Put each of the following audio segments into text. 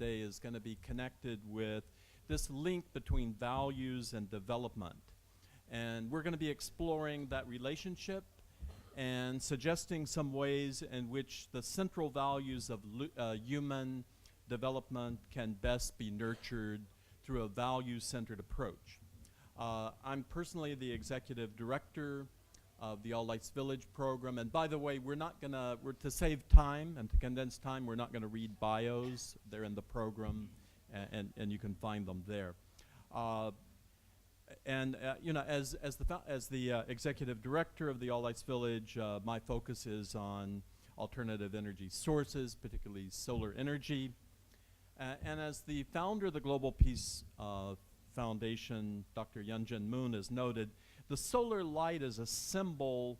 today is going to be connected with this link between values and development. And we're going to be exploring that relationship and suggesting some ways in which the central values of human development can best be nurtured through a value-centered approach. I'm personally the executive director of the All Lights Village program, and by the way, to save time and to condense time, we're not gonna read bios. They're in the program, and you can find them there. You know, as the executive director of the All Lights Village, my focus is on alternative energy sources, particularly solar energy. And as the founder of the Global Peace Foundation, Dr. Yunjin Moon, has noted, the solar light is a symbol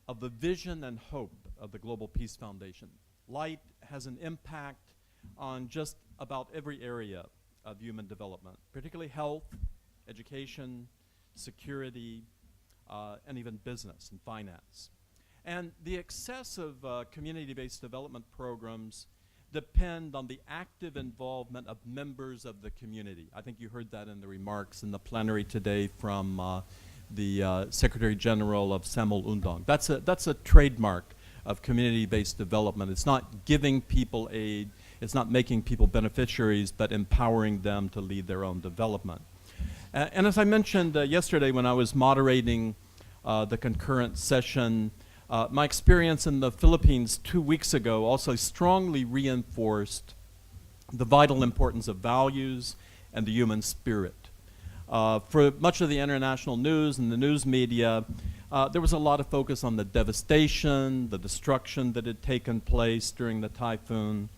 of the vision and hope of the Global Peace Foundation. Light has an impact on just about every area of human development, particularly health, education, security, and even business and finance. And the excess of community-based development programs depend on the active involvement of members of the community. I think you heard that in the remarks in the plenary today from the Secretary General of Samul Undong. That's a trademark of community-based development. It's not giving people aid, it's not making people beneficiaries, but empowering them to lead their own development. And as I mentioned yesterday when I was moderating the concurrent session, my experience in the Philippines 2 weeks ago also strongly reinforced the vital importance of values and the human spirit. For much of the international news and the news media, there was a lot of focus on the devastation, the destruction that had taken place during the typhoon.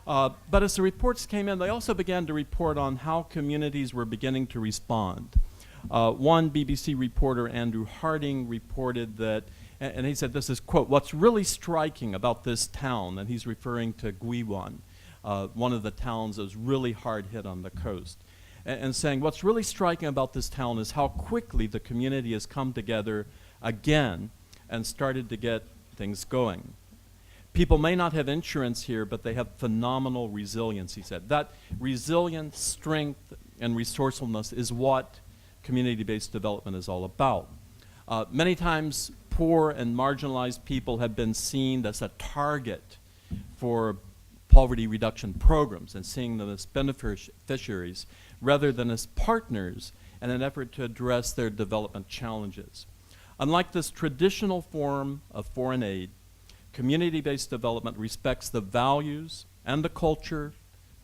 But as the reports came in, they also began to report on how communities were beginning to respond. One BBC reporter, Andrew Harding, reported that, and he said, this is, quote, "What's really striking about this town," and he's referring to Guiwan, one of the towns that was really hard hit on the coast, and saying, "What's really striking about this town is how quickly the community has come together again and started to get things going. People may not have insurance here, but they have phenomenal resilience," he said. That resilience, strength, and resourcefulness is what community-based development is all about. Many times, poor and marginalized people have been seen as a target for poverty reduction programs and seeing them as beneficiaries rather than as partners in an effort to address their development challenges. Unlike this traditional form of foreign aid, community-based development respects the values and the culture,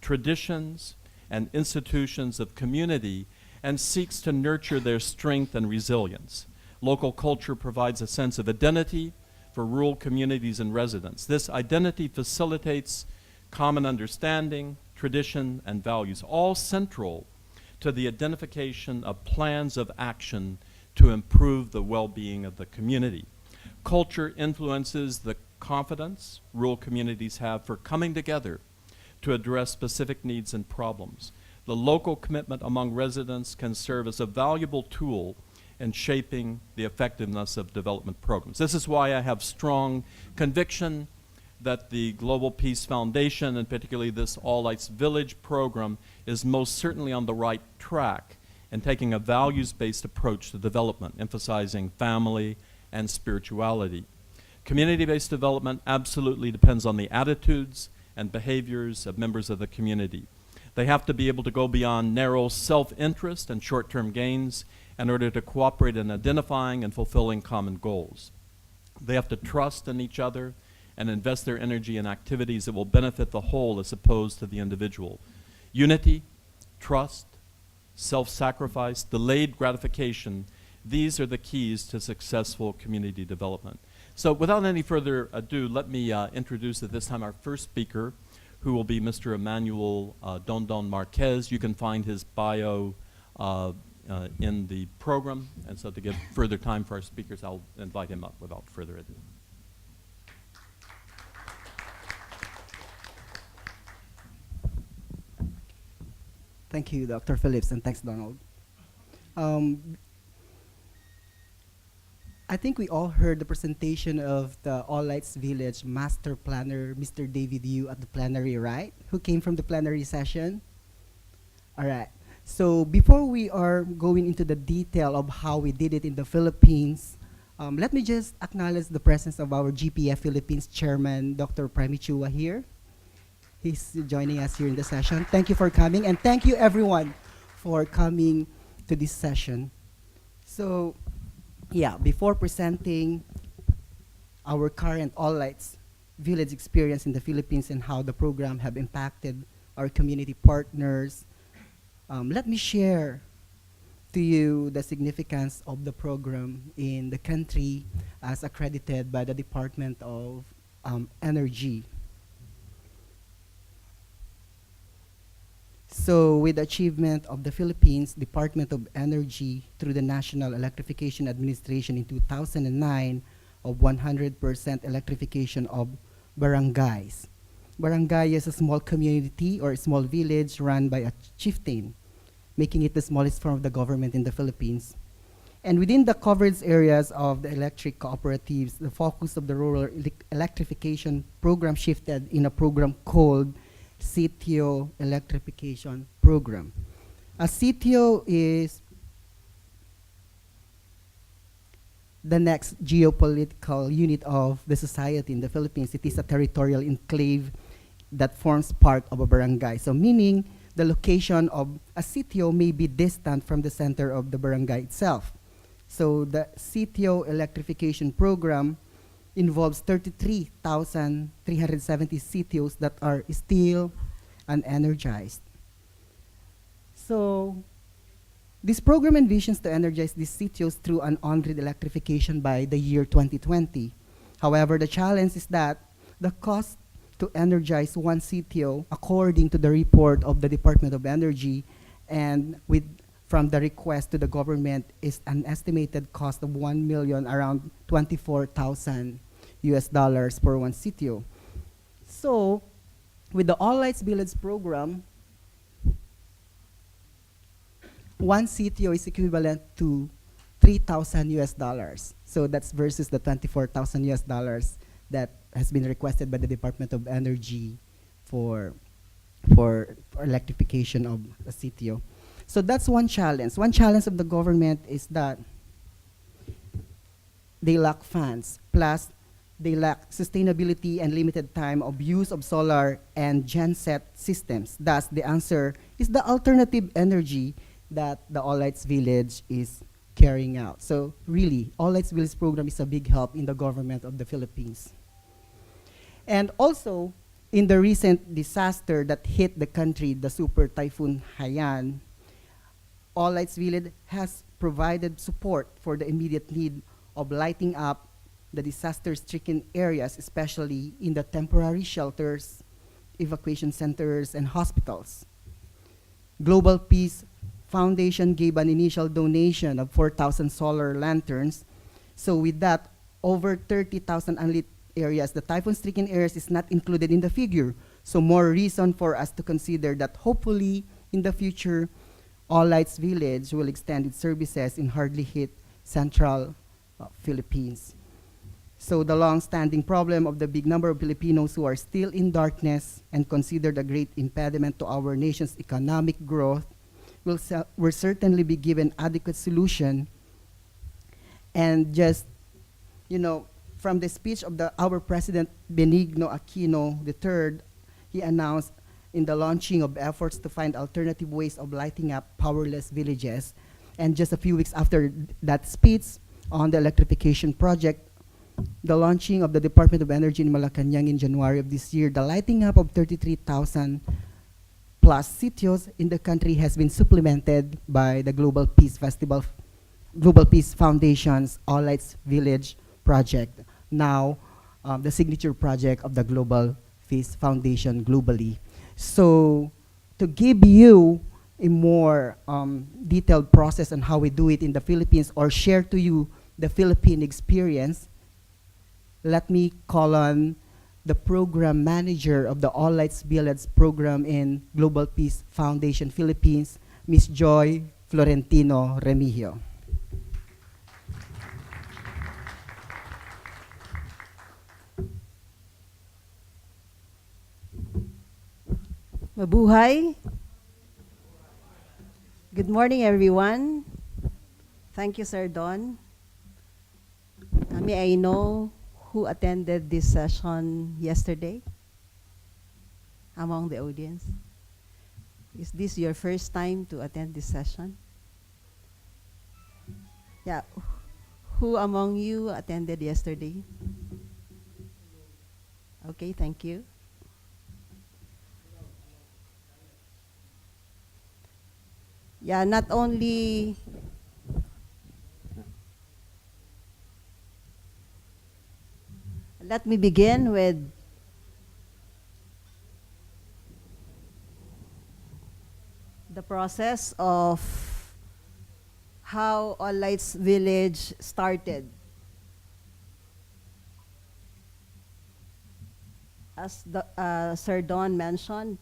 traditions, and institutions of community and seeks to nurture their strength and resilience. Local culture provides a sense of identity for rural communities and residents. This identity facilitates common understanding, tradition, and values, all central to the identification of plans of action to improve the well-being of the community. Culture influences the confidence rural communities have for coming together to address specific needs and problems. The local commitment among residents can serve as a valuable tool in shaping the effectiveness of development programs. This is why I have strong conviction that the Global Peace Foundation, and particularly this All Lights Village program, is most certainly on the right track in taking a values-based approach to development, emphasizing family and spirituality. Community-based development absolutely depends on the attitudes and behaviors of members of the community. They have to be able to go beyond narrow self-interest and short-term gains in order to cooperate in identifying and fulfilling common goals. They have to trust in each other and invest their energy in activities that will benefit the whole as opposed to the individual. Unity, trust, self-sacrifice, delayed gratification, these are the keys to successful community development. So without any further ado, let me introduce at this time our first speaker, who will be Mr. Emmanuel Dondon Marquez. You can find his bio in the program, and so to give further time for our speakers, I'll invite him up without further ado. Thank you, Dr. Phillips, and thanks, Donald. I think we all heard the presentation of the All Lights Village Master Planner, Mr. David Yu, at the plenary, right? Who came from the plenary session? All right. So before we are going into the detail of how we did it in the Philippines, let me just acknowledge the presence of our GPF Philippines Chairman, Dr. Premichua here. He's joining us here in the session. Thank you for coming, and thank you everyone for coming to this session. So, yeah, before presenting our current All Lights Village experience in the Philippines and how the program have impacted our community partners, let me share to you the significance of the program in the country as accredited by the Department of Energy. So with the achievement of the Philippines Department of Energy through the National Electrification Administration in 2009 of 100% electrification of barangays. Barangay is a small community or a small village run by a chieftain, making it the smallest form of the government in the Philippines. And within the coverage areas of the electric cooperatives, the focus of the rural electrification program shifted in a program called Sitio Electrification Program. A sitio is the next geopolitical unit of the society in the Philippines. It is a territorial enclave that forms part of a barangay. So meaning the location of a sitio may be distant from the center of the barangay itself. So the Sitio Electrification Program involves 33,370 sitios that are still unenergized. So this program envisions to energize these sitios through an on-grid electrification by the year 2020. However, the challenge is that the cost to energize one sitio, according to the report of the Department of Energy, and from the request to the government, is an estimated cost of 1 million, around 24,000 US dollars per one sitio. So, with the All Lights Village program, one sitio is equivalent to 3,000 US dollars. So that's versus the 24,000 US dollars that has been requested by the Department of Energy for electrification of a sitio. So that's one challenge. One challenge of the government is that they lack funds, plus they lack sustainability and limited time of use of solar and genset systems. Thus, the answer is the alternative energy that the All Lights Village is carrying out. So really, All Lights Village program is a big help in the government of the Philippines. And also, in the recent disaster that hit the country, the Super Typhoon Haiyan, All Lights Village has provided support for the immediate need of lighting up the disaster-stricken areas, especially in the temporary shelters, evacuation centers, and hospitals. Global Peace Foundation gave an initial donation of 4,000 solar lanterns. So with that, over 30,000 unlit areas, the typhoon-stricken areas is not included in the figure. So more reason for us to consider that hopefully in the future, All Lights Village will extend its services in hardly hit central Philippines. So the long-standing problem of the big number of Filipinos who are still in darkness and considered a great impediment to our nation's economic growth will certainly be given adequate solution. And just, from the speech of our President Benigno Aquino III, he announced in the launching of efforts to find alternative ways of lighting up powerless villages. And just a few weeks after that speech on the electrification project, the launching of the Department of Energy in Malacanang in January of this year, the lighting up of 33,000 plus sitios in the country has been supplemented by the Global Peace Foundation's All Lights Village project, now the signature project of the Global Peace Foundation globally. So to give you a more detailed process on how we do it in the Philippines, or share to you the Philippine experience, let me call on the program manager of the All Lights Village program in Global Peace Foundation Philippines, Ms. Joy Florentino Remigio. Mabuhay. Good morning, everyone. Thank you, Sir Don. May I know who attended this session yesterday among the audience? Is this your first time to attend this session? Yeah. Who among you attended yesterday? Okay, thank you. Yeah, not only let me begin with the process of how All Lights Village started. As Sir Don mentioned,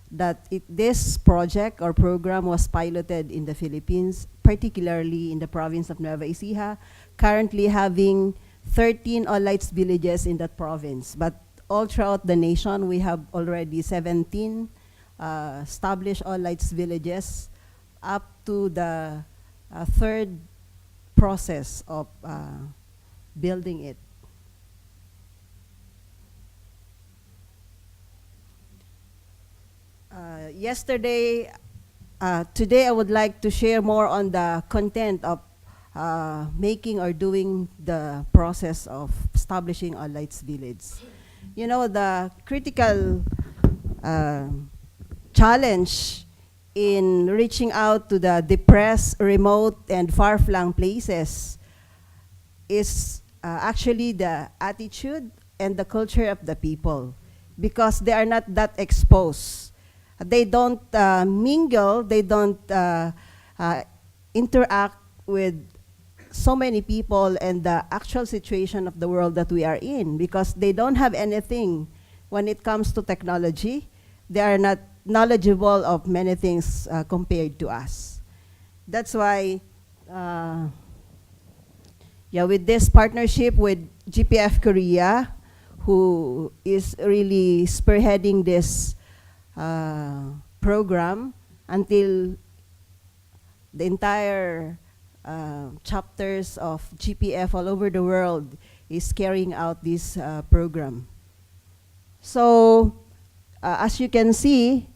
that this project or program was piloted in the Philippines, particularly in the province of Nueva Ecija, currently having 13 All Lights villages in that province. But all throughout the nation, we have already 17 established All Lights villages, up to the third process of building it. Today I would like to share more on the content of making or doing the process of establishing All Lights Village. You know, the critical challenge in reaching out to the depressed, remote, and far-flung places is actually the attitude and the culture of the people, because they are not that exposed. They don't mingle, they don't interact with so many people and the actual situation of the world that we are in, because they don't have anything when it comes to technology. They are not knowledgeable of many things compared to us. That's why, with this partnership with GPF Korea, who is really spearheading this program, until the entire chapters of GPF all over the world is carrying out this program. So, as you can see,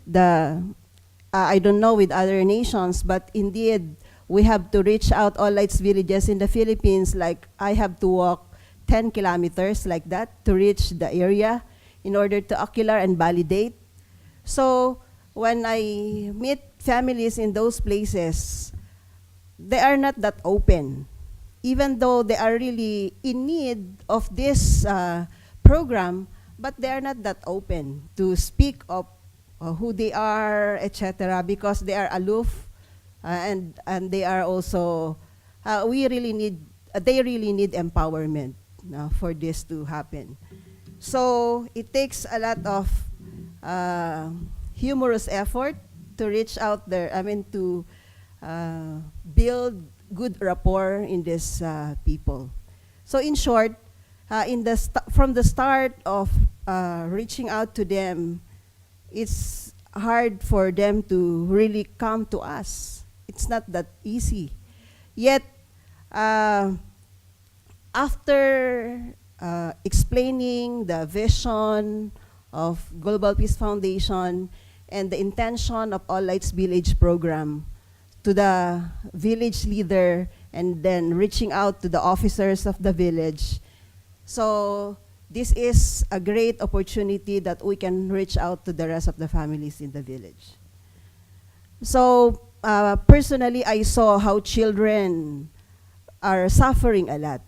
I don't know with other nations, but indeed, we have to reach out All Lights villages in the Philippines. Like, I have to walk 10 kilometers like that to reach the area in order to ocular and validate. So when I meet families in those places, they are not that open, even though they are really in need of this program, but they are not that open to speak of who they are, etc., because they are aloof, and they are also, they really need empowerment for this to happen. So it takes a lot of humorous effort to reach out there, to build good rapport in these people. So in short, from the start of reaching out to them, it's hard for them to really come to us. It's not that easy. Yet, after explaining the vision of Global Peace Foundation and the intention of All Lights Village program to the village leader, and then reaching out to the officers of the village, so this is a great opportunity that we can reach out to the rest of the families in the village. So personally, I saw how children are suffering a lot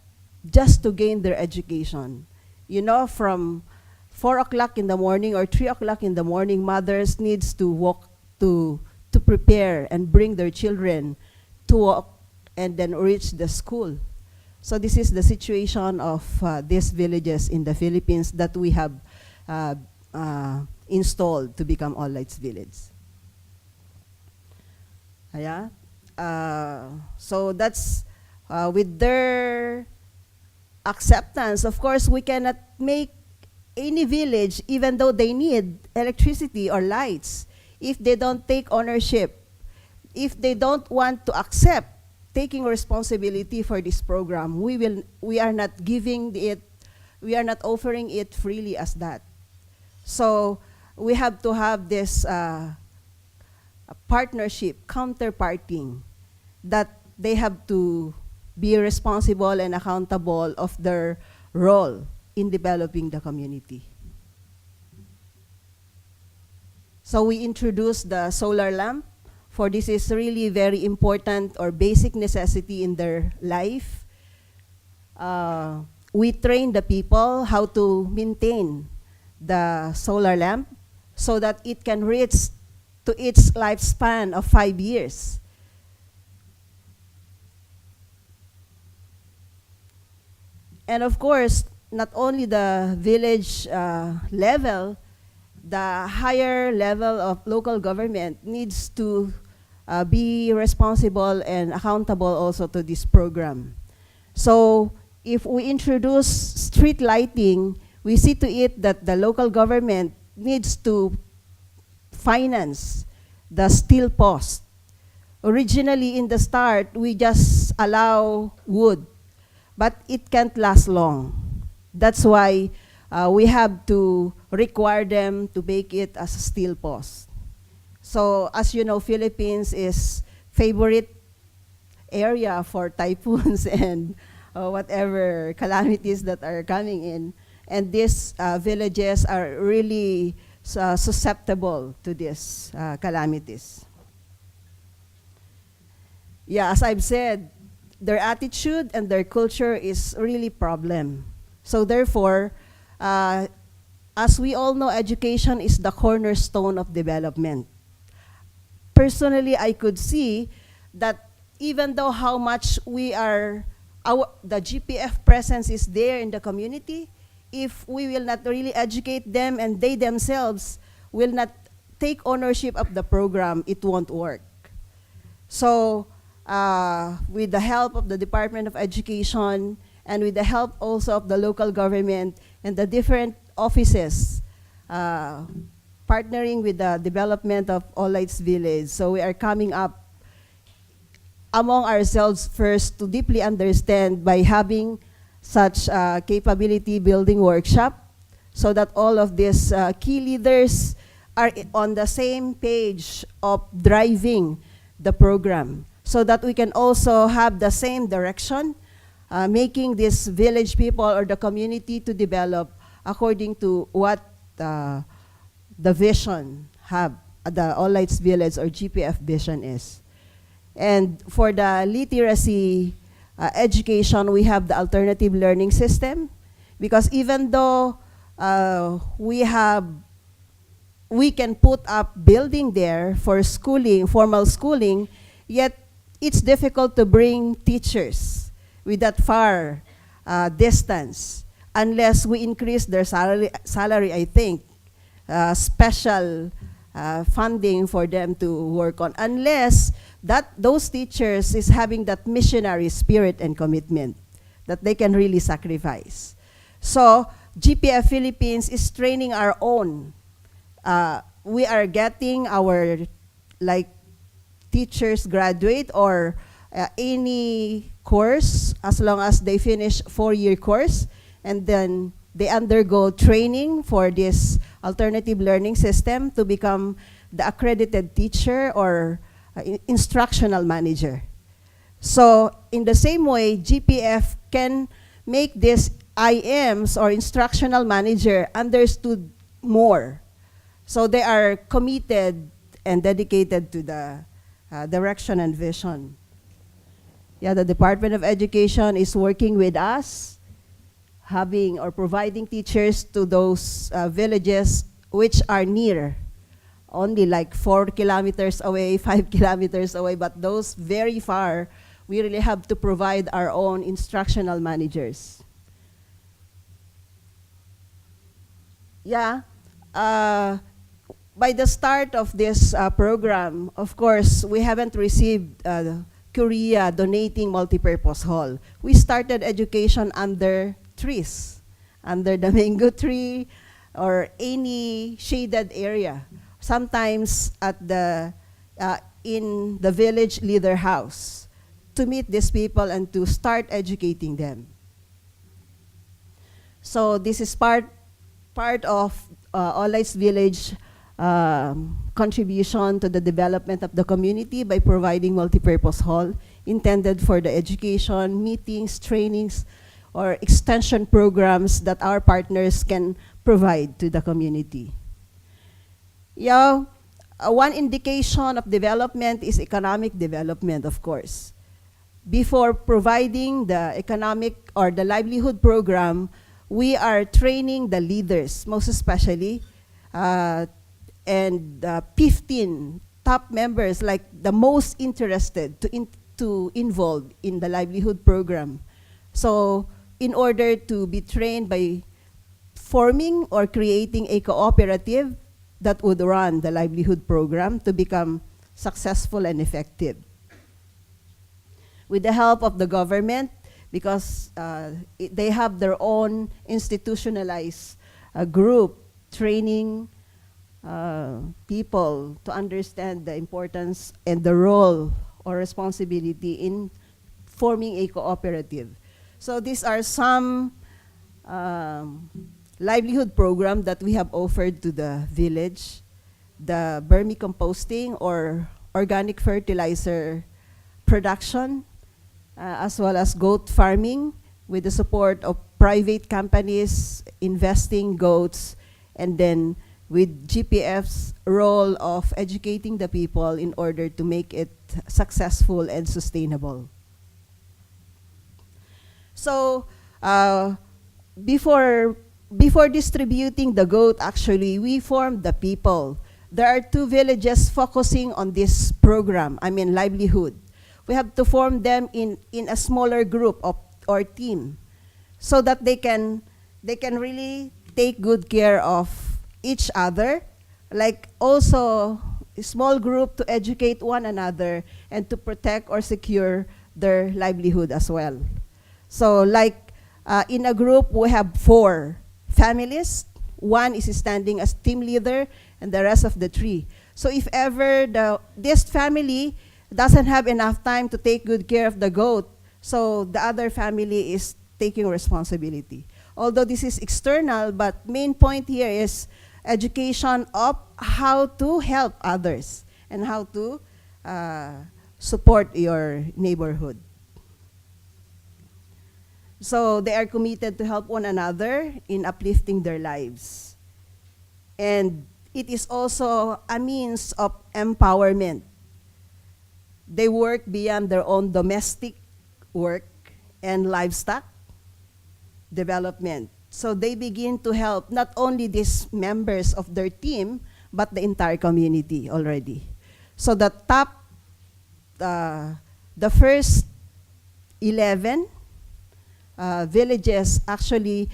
just to gain their education. You know, from 4 o'clock in the morning or 3 o'clock in the morning, mothers needs to walk to prepare and bring their children to walk and then reach the school. So this is the situation of these villages in the Philippines that we have installed to become All Lights Village. So that's with their acceptance. Of course, we cannot make any village, even though they need electricity or lights. if they don't take ownership, if they don't want to accept taking responsibility for this program, we are not giving it, we are not offering it freely as that. So we have to have this a partnership, counterparting, that they have to be responsible and accountable of their role in developing the community. So we introduced the solar lamp, for this is really very important or basic necessity in their life. We train the people how to maintain the solar lamp so that it can reach to its lifespan of 5 years. And of course, not only the village level, the higher level of local government needs to be responsible and accountable also to this program. So if we introduce street lighting, we see to it that the local government needs to finance the steel post. Originally in the start, we just allow wood, but it can't last long. That's why we have to require them to make it as a steel post. So as you know, Philippines is favorite area for typhoons and whatever calamities that are coming in. And these villages are really susceptible to these calamities. Yeah, as I've said, their attitude and their culture is really problem. So therefore, as we all know, education is the cornerstone of development. Personally, I could see that even though how much we are, the GPF presence is there in the community, if we will not really educate them and they themselves will not take ownership of the program, it won't work. So with the help of the Department of Education and with the help also of the local government and the different offices partnering with the development of All Lights Village, so we are coming up among ourselves first to deeply understand by having such capability building workshop so that all of these key leaders are on the same page of driving the program so that we can also have the same direction, making this village people or the community to develop according to what the vision have, the All Lights Village or GPF vision is. And for the literacy education, we have the alternative learning system, because even though we can put up building there for schooling, formal schooling, yet it's difficult to bring teachers with that far distance unless we increase their salary, I think, special funding for them to work on, unless those teachers is having that missionary spirit and commitment that they can really sacrifice. So GPF Philippines is training our own. We are getting our teachers graduate or any course as long as they finish 4-year course, and then they undergo training for this alternative learning system to become the accredited teacher or instructional manager. So in the same way, GPF can make this IMs or instructional manager understood more. So they are committed and dedicated to the direction and vision. Yeah, the Department of Education is working with us, having or providing teachers to those villages which are near, only like 4 kilometers away, 5 kilometers away, but those very far, we really have to provide our own instructional managers. Yeah, by the start of this program, of course, we haven't received Korea donating multipurpose hall. We started education under trees, under the mango tree or any shaded area sometimes at the in the village leader house, to meet these people and to start educating them. So this is part of All Lights Village contribution to the development of the community by providing multipurpose hall intended for the education, meetings, trainings, or extension programs that our partners can provide to the community. Yeah, one indication of development is economic development, of course. Before providing the economic or the livelihood program, we are training the leaders, most especially, and 15 top members, like the most interested to involve in the livelihood program. So in order to be trained by forming or creating a cooperative that would run the livelihood program to become successful and effective. With the help of the government, because they have their own institutionalized group training people to understand the importance and the role or responsibility in forming a cooperative. So these are some livelihood program that we have offered to the village. The vermicomposting or organic fertilizer production, as well as goat farming with the support of private companies investing goats, and then with GPF's role of educating the people in order to make it successful and sustainable. So before distributing the goat, actually, we formed the people. There are 2 villages focusing on this program, I mean livelihood. We have to form them in a smaller group or team so that they can really take good care of each other, like also a small group to educate one another and to protect or secure their livelihood as well. So like in a group, we have 4 families. 1 is standing as team leader and the rest of the 3. So if ever this family doesn't have enough time to take good care of the goat, so the other family is taking responsibility. Although this is external, but main point here is education of how to help others and how to support your neighborhood. So they are committed to help one another in uplifting their lives. And it is also a means of empowerment. They work beyond their own domestic work and livestock development. So they begin to help not only these members of their team, but the entire community already. So the first 11 villages, actually,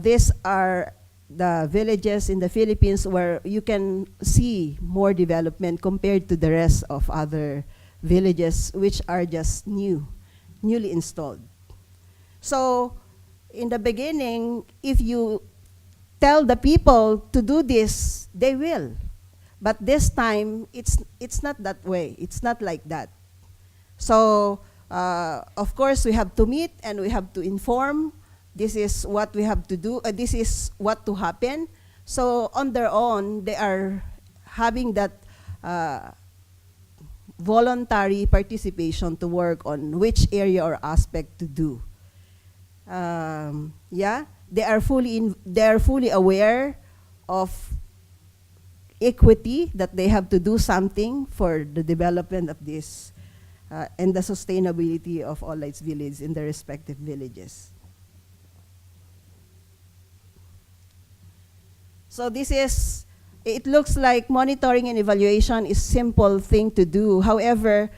these are the villages in the Philippines where you can see more development compared to the rest of other villages which are just newly installed. So in the beginning, if you tell the people to do this, they will. But this time, it's not that way. It's not like that. So of course, we have to meet and we have to inform. This is what we have to do. This is what to happen. So on their own, they are having that voluntary participation to work on which area or aspect to do. Yeah, they are fully aware of equity, that they have to do something for the development of this and the sustainability of All Lights Village in their respective villages. So this is, it looks like monitoring and evaluation is simple thing to do. However,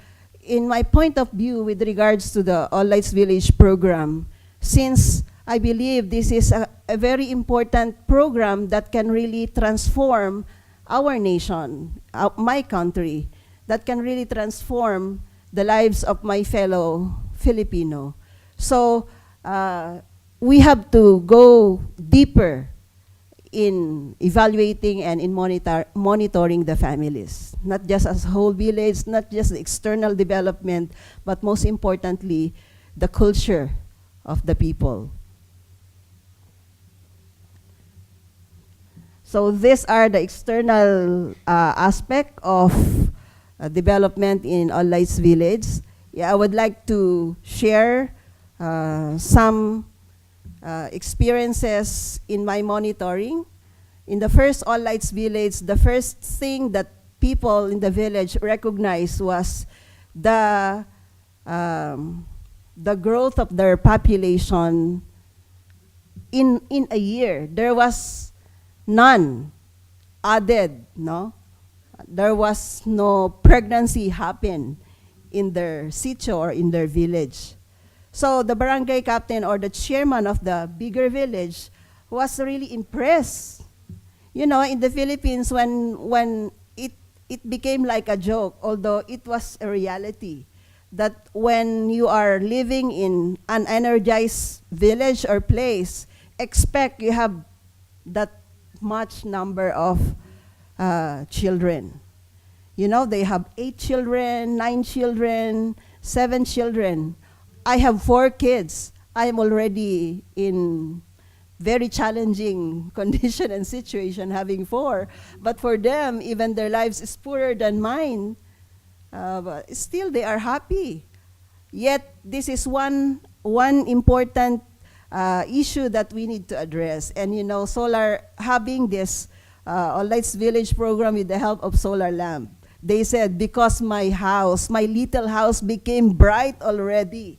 in my point of view with regards to the All Lights Village program, since I believe this is a very important program that can really transform our nation, my country, that can really transform the lives of my fellow Filipino. So we have to go deeper in evaluating and in monitoring the families, not just as whole village, not just the external development, but most importantly, the culture of the people. So these are the external aspect of development in All Lights Village. Yeah, I would like to share some experiences in my monitoring. In the first All Lights Village, the first thing that people in the village recognized was the growth of their population in a year. There was none added, no? There was no pregnancy happen in their sitio or in their village. So the barangay captain or the chairman of the bigger village was really impressed. You know, in the Philippines, when it became like a joke, although it was a reality, that when you are living in an energized village or place, expect you have that much number of children. You know, they have 8 children, 9 children, 7 children. I have 4 kids. I am already in very challenging condition and situation having 4. But for them, even their lives is poorer than mine. But still, they are happy. Yet, this is one important issue that we need to address. And you know, solar, having this All Lights Village program with the help of solar lamp, they said, because my house, my little house became bright already.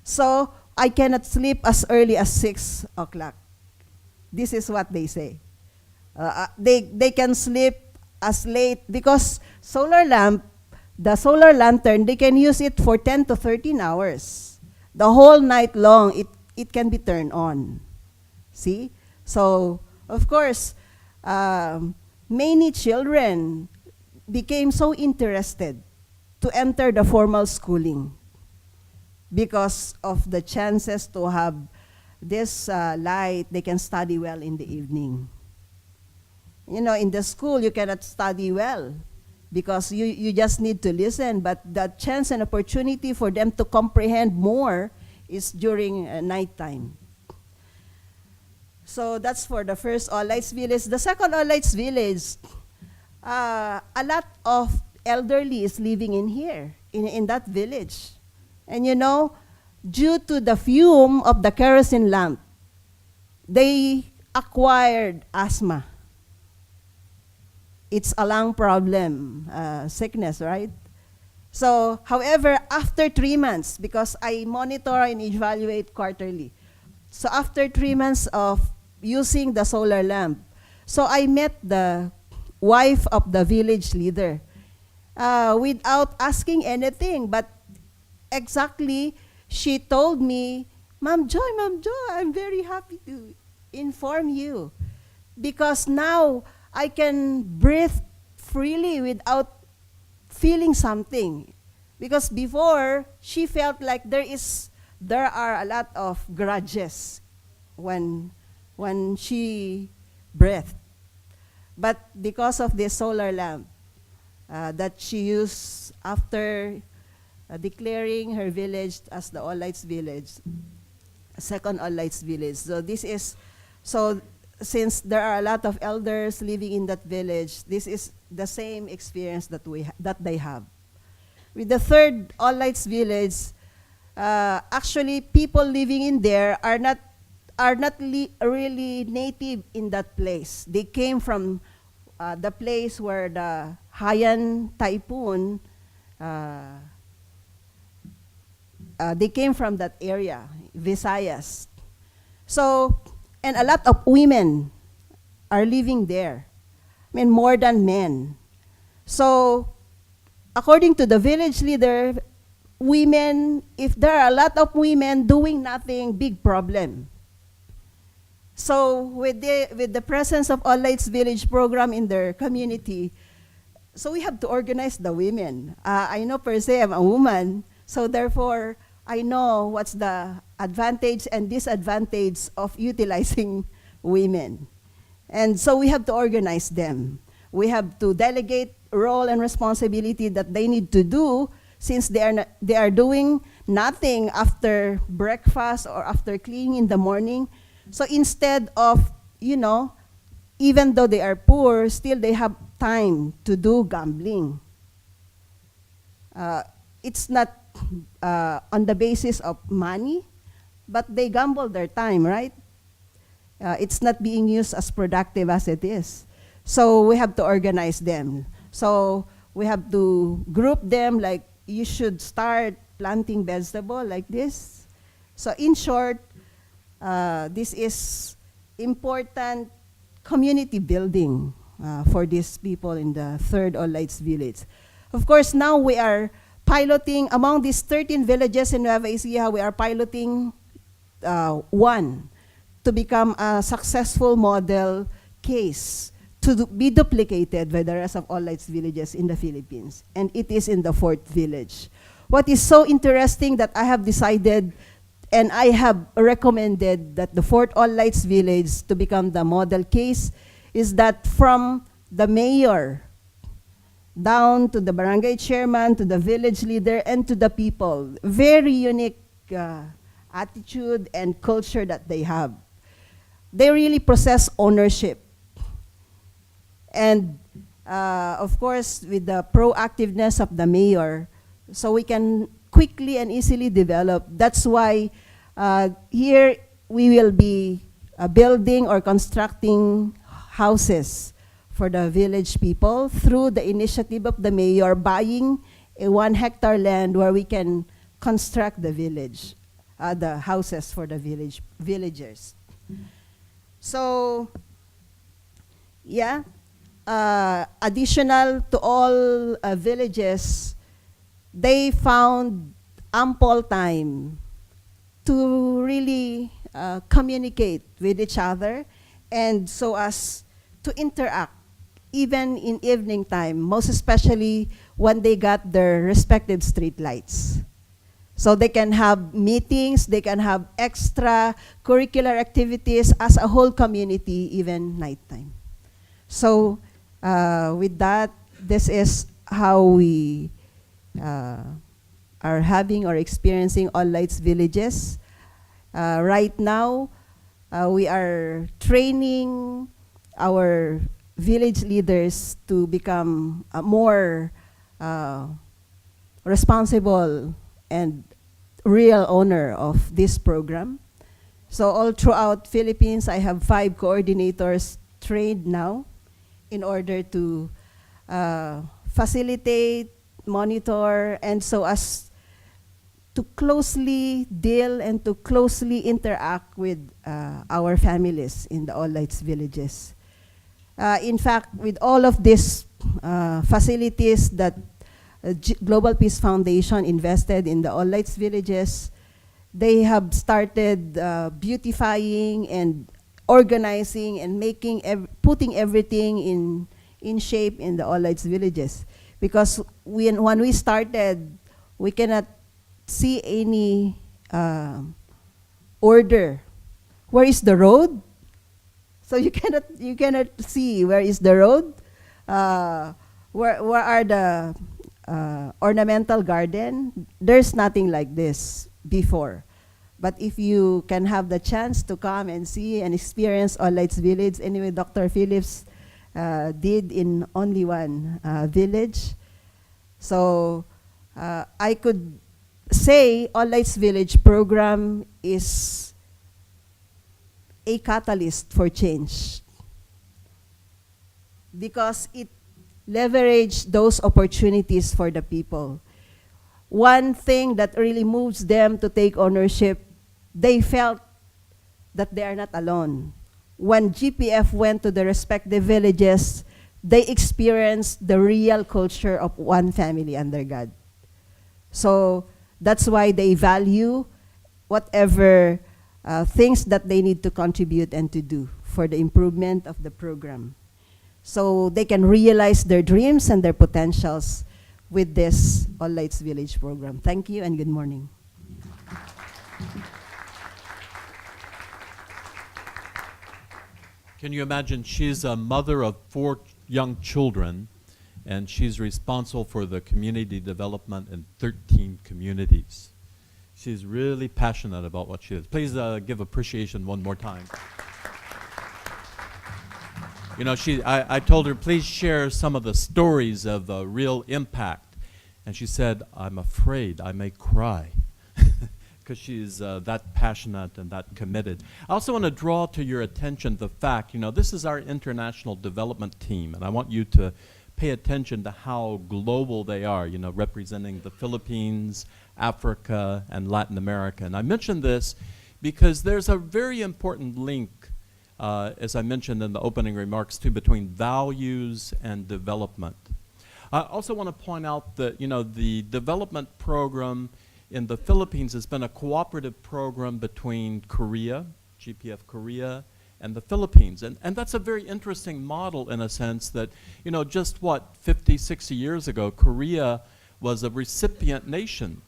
So I cannot sleep as early as 6 o'clock. This is what they say. They can sleep as late because solar lamp, the solar lantern, they can use it for 10 to 13 hours. The whole night long, it can be turned on. See? So, of course, many children became so interested to enter the formal schooling because of the chances to have this light. They can study well in the evening. You know, in the school, you cannot study well because you just need to listen, but the chance and opportunity for them to comprehend more is during nighttime. So that's for the first All Lights Village. The second All Lights Village, a lot of elderly is living in here, in that village. And you know, due to the fume of the kerosene lamp, they acquired asthma. It's a lung problem, sickness, right? So, however, after 3 months, because I monitor and evaluate quarterly, so after 3 months of using the solar lamp, so I met the wife of the village leader without asking anything, but exactly she told me, Ma'am Joy, I'm very happy to inform you because now I can breathe freely without feeling something. Because before, she felt like there are a lot of grudges when she breathed. But because of this solar lamp that she used after declaring her village as the All Lights Village, second All Lights Village. So this is, so since there are a lot of elders living in that village, this is the same experience that they have. With the third All Lights Village, actually people living in there are not really native in that place. They came from the place where the Haiyan typhoon, they came from that area, Visayas. So, and a lot of women are living there. I mean, more than men. So, according to the village leader, women, if there are a lot of women doing nothing, big problem. So, with the presence of All Lights Village program in their community, so we have to organize the women. I know per se I'm a woman, so therefore, I know what's the advantage and disadvantage of utilizing women. And so we have to organize them. We have to delegate role and responsibility that they need to do, since they are doing nothing after breakfast or after cleaning in the morning. So instead of, even though they are poor, still they have time to do gambling. It's not on the basis of money, but they gamble their time, right? It's not being used as productive as it is. So we have to organize them. So we have to group them, like you should start planting vegetable like this. So in short, this is important community building for these people in the third All Lights Village. Of course, now we are piloting, among these 13 villages in Nueva Ecija, we are piloting one to become a successful model case to be duplicated by the rest of All Lights villages in the Philippines. And it is in the 4th village. What is so interesting that I have decided and I have recommended that the 4th All Lights village to become the model case is that from the mayor down to the barangay chairman, to the village leader, and to the people, very unique attitude and culture that they have. They really possess ownership. And of course, with the proactiveness of the mayor, so we can quickly and easily develop. That's why here we will be building or constructing houses for the village people through the initiative of the mayor buying a 1 hectare land where we can construct the village, the houses for the villagers. So, yeah, additional to all villages, they found ample time to really communicate with each other, and so as to interact even in evening time, most especially when they got their respective street lights. So they can have meetings, they can have extra curricular activities as a whole community, even nighttime. So with that, this is how we are having or experiencing All Lights villages. Right now, we are training our village leaders to become more responsible and real owner of this program. So all throughout Philippines, I have 5 coordinators trained now in order to facilitate, monitor, and so as to closely deal and to closely interact with our families in the All Lights villages. In fact, with all of these facilities that Global Peace Foundation invested in the All Lights villages, they have started beautifying and organizing and making putting everything in shape in the All Lights villages. Because when we started, we cannot see any order. Where is the road? So you cannot see where is the road, where are the ornamental garden. There's nothing like this before. But if you can have the chance to come and see and experience All Lights Village, anyway, Dr. Phillips did in only one village. So I could say All Lights Village program is a catalyst for change because it leveraged those opportunities for the people. One thing that really moves them to take ownership, they felt that they are not alone. When GPF went to the respective villages, they experienced the real culture of one family under God. So that's why they value whatever things that they need to contribute and to do for the improvement of the program. So they can realize their dreams and their potentials with this All Lights Village program. Thank you and good morning. Can you imagine? She's a mother of 4 young children, and she's responsible for the community development in 13 communities. She's really passionate about what she does. Please give appreciation one more time. You know, I told her, please share some of the stories of real impact. And she said, I'm afraid I may cry, because she's that passionate and that committed. I also want to draw to your attention the fact, you know, this is our international development team, and I want you to pay attention to how global they are, you know, representing the Philippines, Africa, and Latin America. And I mention this because there's a very important link, as I mentioned in the opening remarks too, between values and development. I also want to point out that, you know, the development program in the Philippines has been a cooperative program between Korea, GPF Korea, and the Philippines. And that's a very interesting model in a sense that, you know, just what, 50, 60 years ago, Korea was a recipient nation.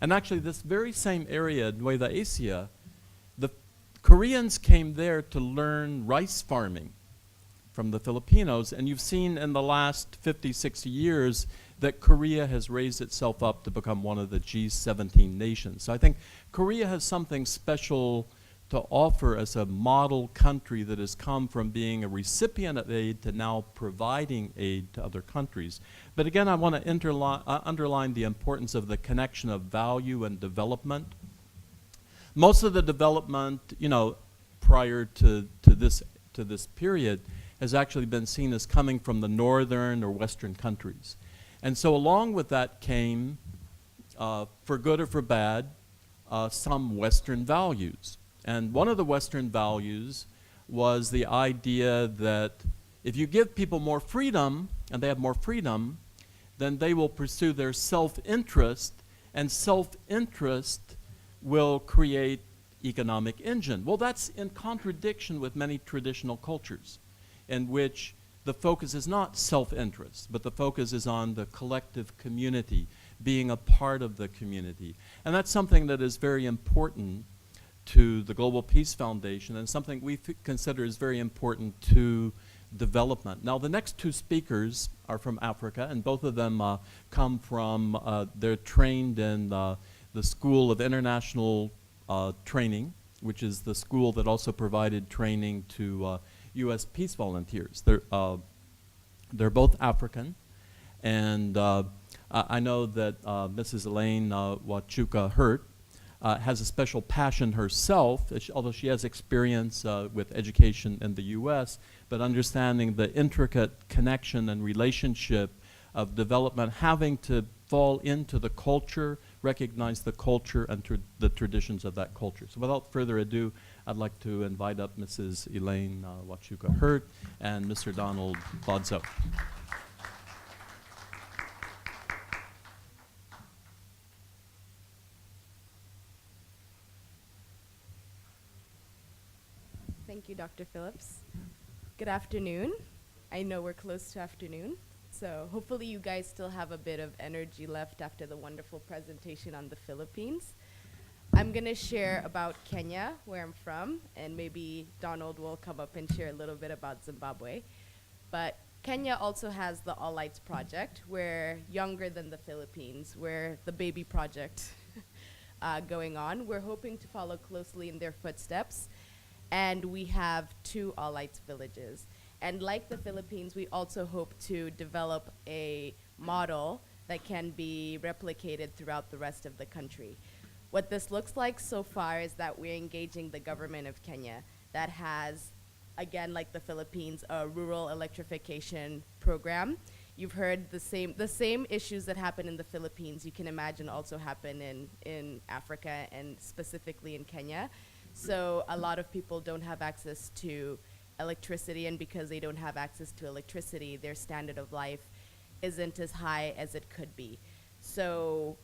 And actually this very same area, Nueva Ecija, the Koreans came there to learn rice farming from the Filipinos, and you've seen in the last 50, 60 years that Korea has raised itself up to become one of the G17 nations. So I think Korea has something special to offer as a model country that has come from being a recipient of aid to now providing aid to other countries. But again, I want to underline the importance of the connection of value and development. Most of the development, you know, prior to this period has actually been seen as coming from the northern or western countries. And so along with that came, for good or for bad, some Western values. And one of the Western values was the idea that if you give people more freedom, and they have more freedom, then they will pursue their self-interest, and self-interest will create economic engine. Well, that's in contradiction with many traditional cultures, in which the focus is not self-interest, but the focus is on the collective community, being a part of the community. And that's something that is very important to the Global Peace Foundation, and something we consider is very important to development. Now, the next 2 speakers are from Africa, and both of them come from, they're trained in the School of International Training, which is the school that also provided training to U.S. peace volunteers. They're both African, and I know that Mrs. Elaine Wachuka-Hurt has a special passion herself, although she has experience with education in the U.S., but understanding the intricate connection and relationship of development, having to fall into the culture, recognize the culture and the traditions of that culture. So without further ado, I'd like to invite up Mrs. Elaine Wachuka-Hurt and Mr. Donald Bodzo. Thank you, Dr. Phillips. Good afternoon. I know we're close to afternoon, so hopefully you guys still have a bit of energy left after the wonderful presentation on the Philippines. I'm going to share about Kenya, where I'm from, and maybe Donald will come up and share a little bit about Zimbabwe. But Kenya also has the All Lights Project. We're younger than the Philippines. We're the baby project going on. We're hoping to follow closely in their footsteps. And we have 2 All Lights villages. And like the Philippines, we also hope to develop a model that can be replicated throughout the rest of the country. What this looks like so far is that we're engaging the government of Kenya that has, again, like the Philippines, a rural electrification program. You've heard the same issues that happen in the Philippines, you can imagine also happen in Africa and specifically in Kenya. So a lot of people don't have access to electricity, and because they don't have access to electricity, their standard of life isn't as high as it could be. So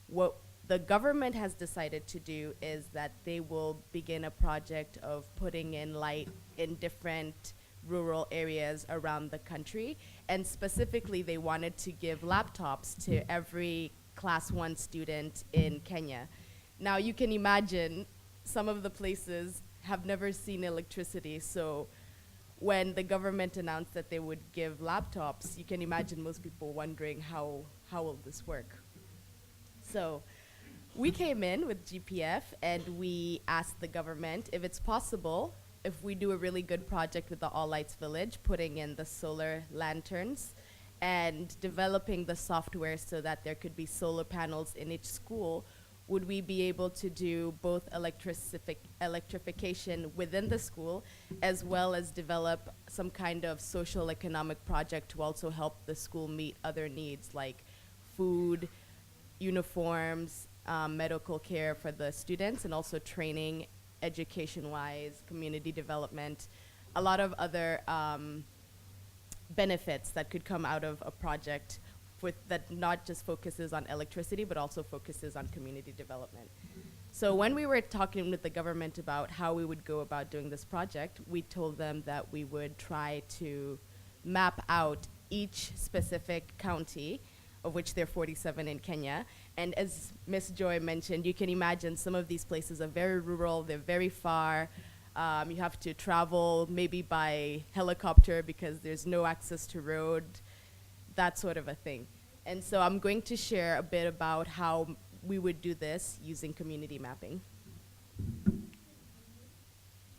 what the government has decided to do is that they will begin a project of putting in light in different rural areas around the country. And specifically, they wanted to give laptops to every class 1 student in Kenya. Now, you can imagine some of the places have never seen electricity, so when the government announced that they would give laptops, you can imagine most people wondering how will this work. So we came in with GPF and we asked the government if it's possible if we do a really good project with the All Lights Village, putting in the solar lanterns and developing the software so that there could be solar panels in each school, would we be able to do both electrification within the school as well as develop some kind of social economic project to also help the school meet other needs like food, uniforms, medical care for the students, and also training, education-wise, community development, a lot of other benefits that could come out of a project with that not just focuses on electricity, but also focuses on community development. So when we were talking with the government about how we would go about doing this project, we told them that we would try to map out each specific county, of which there are 47 in Kenya. And as Ms. Joy mentioned, you can imagine some of these places are very rural, they're very far. You have to travel maybe by helicopter because there's no access to road, that sort of a thing. And so I'm going to share a bit about how we would do this using community mapping.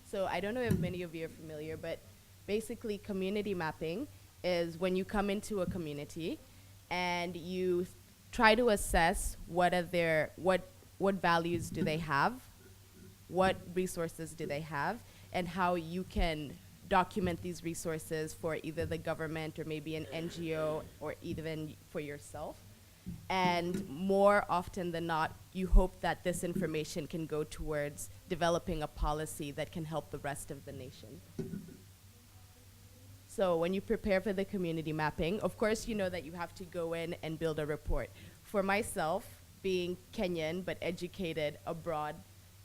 So I don't know if many of you are familiar, but basically community mapping is when you come into a community and you try to assess what values do they have, what resources do they have, and how you can document these resources for either the government or maybe an NGO or even for yourself. And more often than not, you hope that this information can go towards developing a policy that can help the rest of the nation. So when you prepare for the community mapping, of course you know that you have to go in and build a report. For myself, being Kenyan but educated abroad,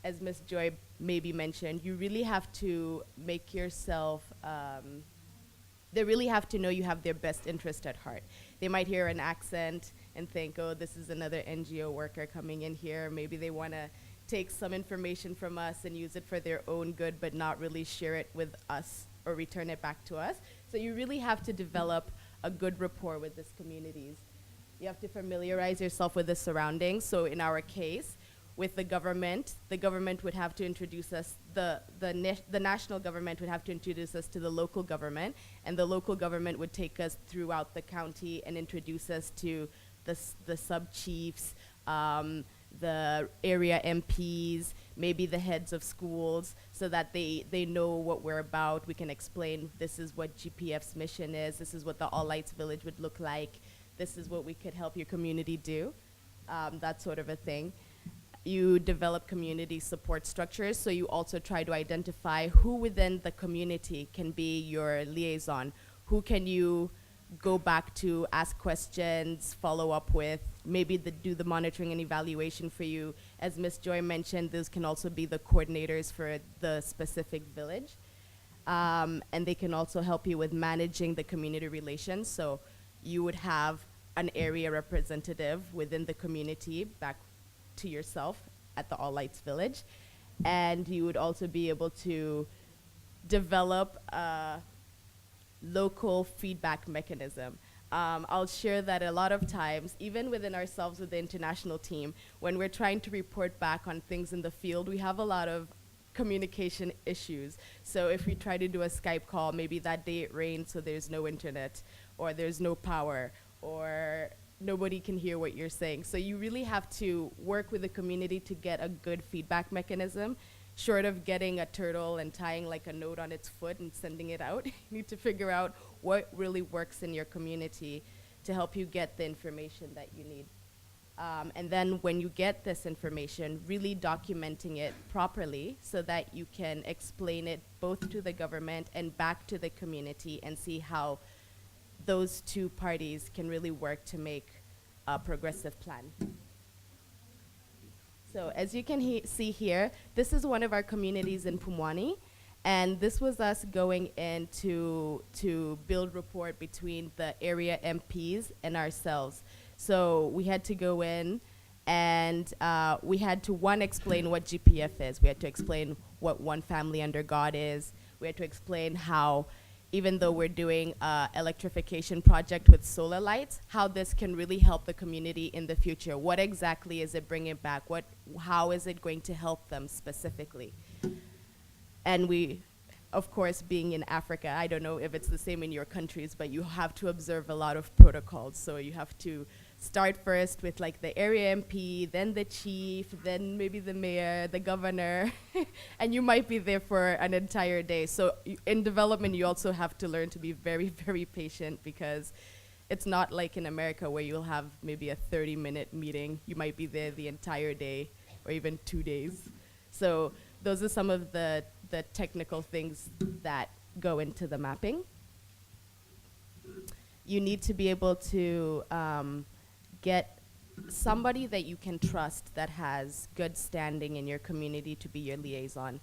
as Ms. Joy maybe mentioned, you really have to make yourself, they really have to know you have their best interest at heart. They might hear an accent and think, oh, this is another NGO worker coming in here. Maybe they want to take some information from us and use it for their own good, but not really share it with us or return it back to us. So you really have to develop a good rapport with these communities. You have to familiarize yourself with the surroundings. So in our case, with the government would have to introduce us, the national government would have to introduce us to the local government, and the local government would take us throughout the county and introduce us to the sub-chiefs, the area MPs, maybe the heads of schools, so that they know what we're about. We can explain this is what GPF's mission is, this is what the All Lights Village would look like, this is what we could help your community do, that sort of a thing. You develop community support structures, so you also try to identify who within the community can be your liaison, who can you go back to, ask questions, follow up with, maybe do the monitoring and evaluation for you. As Ms. Joy mentioned, those can also be the coordinators for the specific village. And they can also help you with managing the community relations. So you would have an area representative within the community back to yourself at the All Lights Village. And you would also be able to develop local feedback mechanism. I'll share that a lot of times, even within ourselves with the international team, when we're trying to report back on things in the field, we have a lot of communication issues. So if we try to do a Skype call, maybe that day it rained, so there's no internet, or there's no power, or nobody can hear what you're saying. So you really have to work with the community to get a good feedback mechanism. Short of getting a turtle and tying like a note on its foot and sending it out, you need to figure out what really works in your community to help you get the information that you need. And then when you get this information, really documenting it properly so that you can explain it both to the government and back to the community and see how those two parties can really work to make a progressive plan. So as you can see here, this is one of our communities in Pumwani, and this was us going in to build rapport between the area MPs and ourselves. So we had to go in and we had to, one, explain what GPF is. We had to explain what One Family Under God is. We had to explain how even though we're doing a electrification project with solar lights, how this can really help the community in the future. What exactly is it bringing back? How is it going to help them specifically? And we, of course, being in Africa, I don't know if it's the same in your countries, but you have to observe a lot of protocols. So you have to start first with like the area MP, then the chief, then maybe the mayor, the governor, and you might be there for an entire day. So in development, you also have to learn to be very, very patient, because it's not like in America where you'll have maybe a 30-minute meeting. You might be there the entire day or even 2 days. So those are some of the technical things that go into the mapping. You need to be able to get somebody that you can trust that has good standing in your community to be your liaison.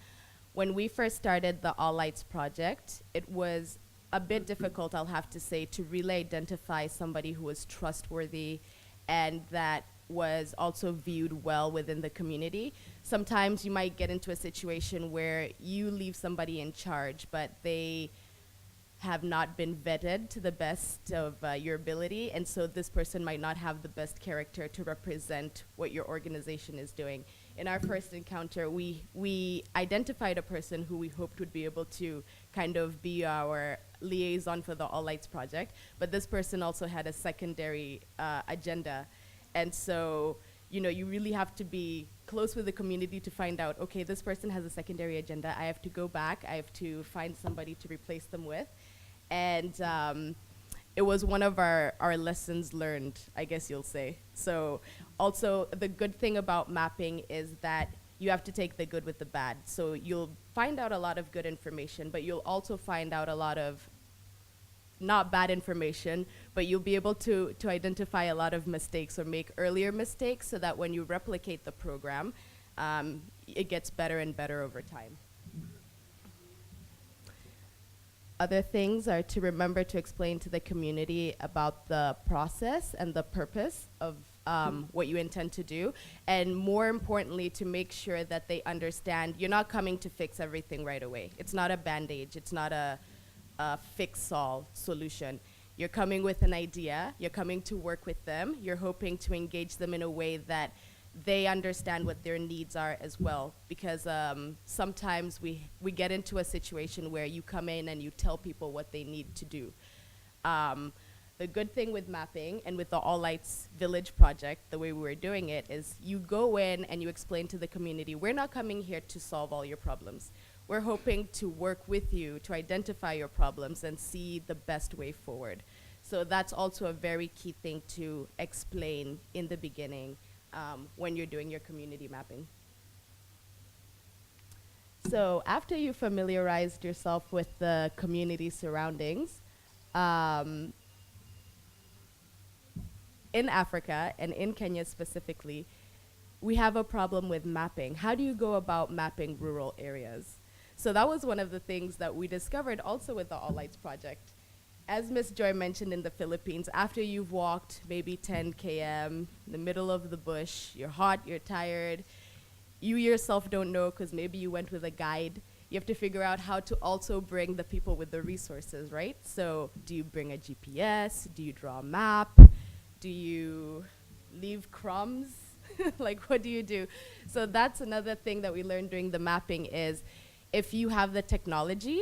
When we first started the All Lights project, it was a bit difficult, I'll have to say, to really identify somebody who was trustworthy and that was also viewed well within the community. Sometimes you might get into a situation where you leave somebody in charge, but they have not been vetted to the best of your ability, and so this person might not have the best character to represent what your organization is doing. In our first encounter, we identified a person who we hoped would be able to kind of be our liaison for the All Lights project, but this person also had a secondary agenda. And so, you know, you really have to be close with the community to find out, okay, this person has a secondary agenda. I have to go back. I have to find somebody to replace them with. And it was one of our lessons learned, I guess you'll say. So also, the good thing about mapping is that you have to take the good with the bad. So you'll find out a lot of good information, but you'll also find out a lot of not bad information, but you'll be able to identify a lot of mistakes or make earlier mistakes so that when you replicate the program, it gets better and better over time. Other things are to remember to explain to the community about the process and the purpose of what you intend to do, and more importantly, to make sure that they understand you're not coming to fix everything right away. It's not a band-aid, it's not a fix-all solution. You're coming with an idea, you're coming to work with them, you're hoping to engage them in a way that they understand what their needs are as well, because sometimes we get into a situation where you come in and you tell people what they need to do. The good thing with mapping and with the All Lights Village project, the way we were doing it, is you go in and you explain to the community, we're not coming here to solve all your problems. We're hoping to work with you to identify your problems and see the best way forward. So that's also a very key thing to explain in the beginning when you're doing your community mapping. So after you familiarized yourself with the community surroundings, in Africa and in Kenya specifically, we have a problem with mapping. How do you go about mapping rural areas? So that was one of the things that we discovered also with the All Lights project. As Ms. Joy mentioned, in the Philippines, after you've walked maybe 10 km in the middle of the bush, you're hot, you're tired, you yourself don't know because maybe you went with a guide. You have to figure out how to also bring the people with the resources, right? So do you bring a GPS? Do you draw a map? Do you leave crumbs? Like, what do you do? So that's another thing that we learned during the mapping is if you have the technology,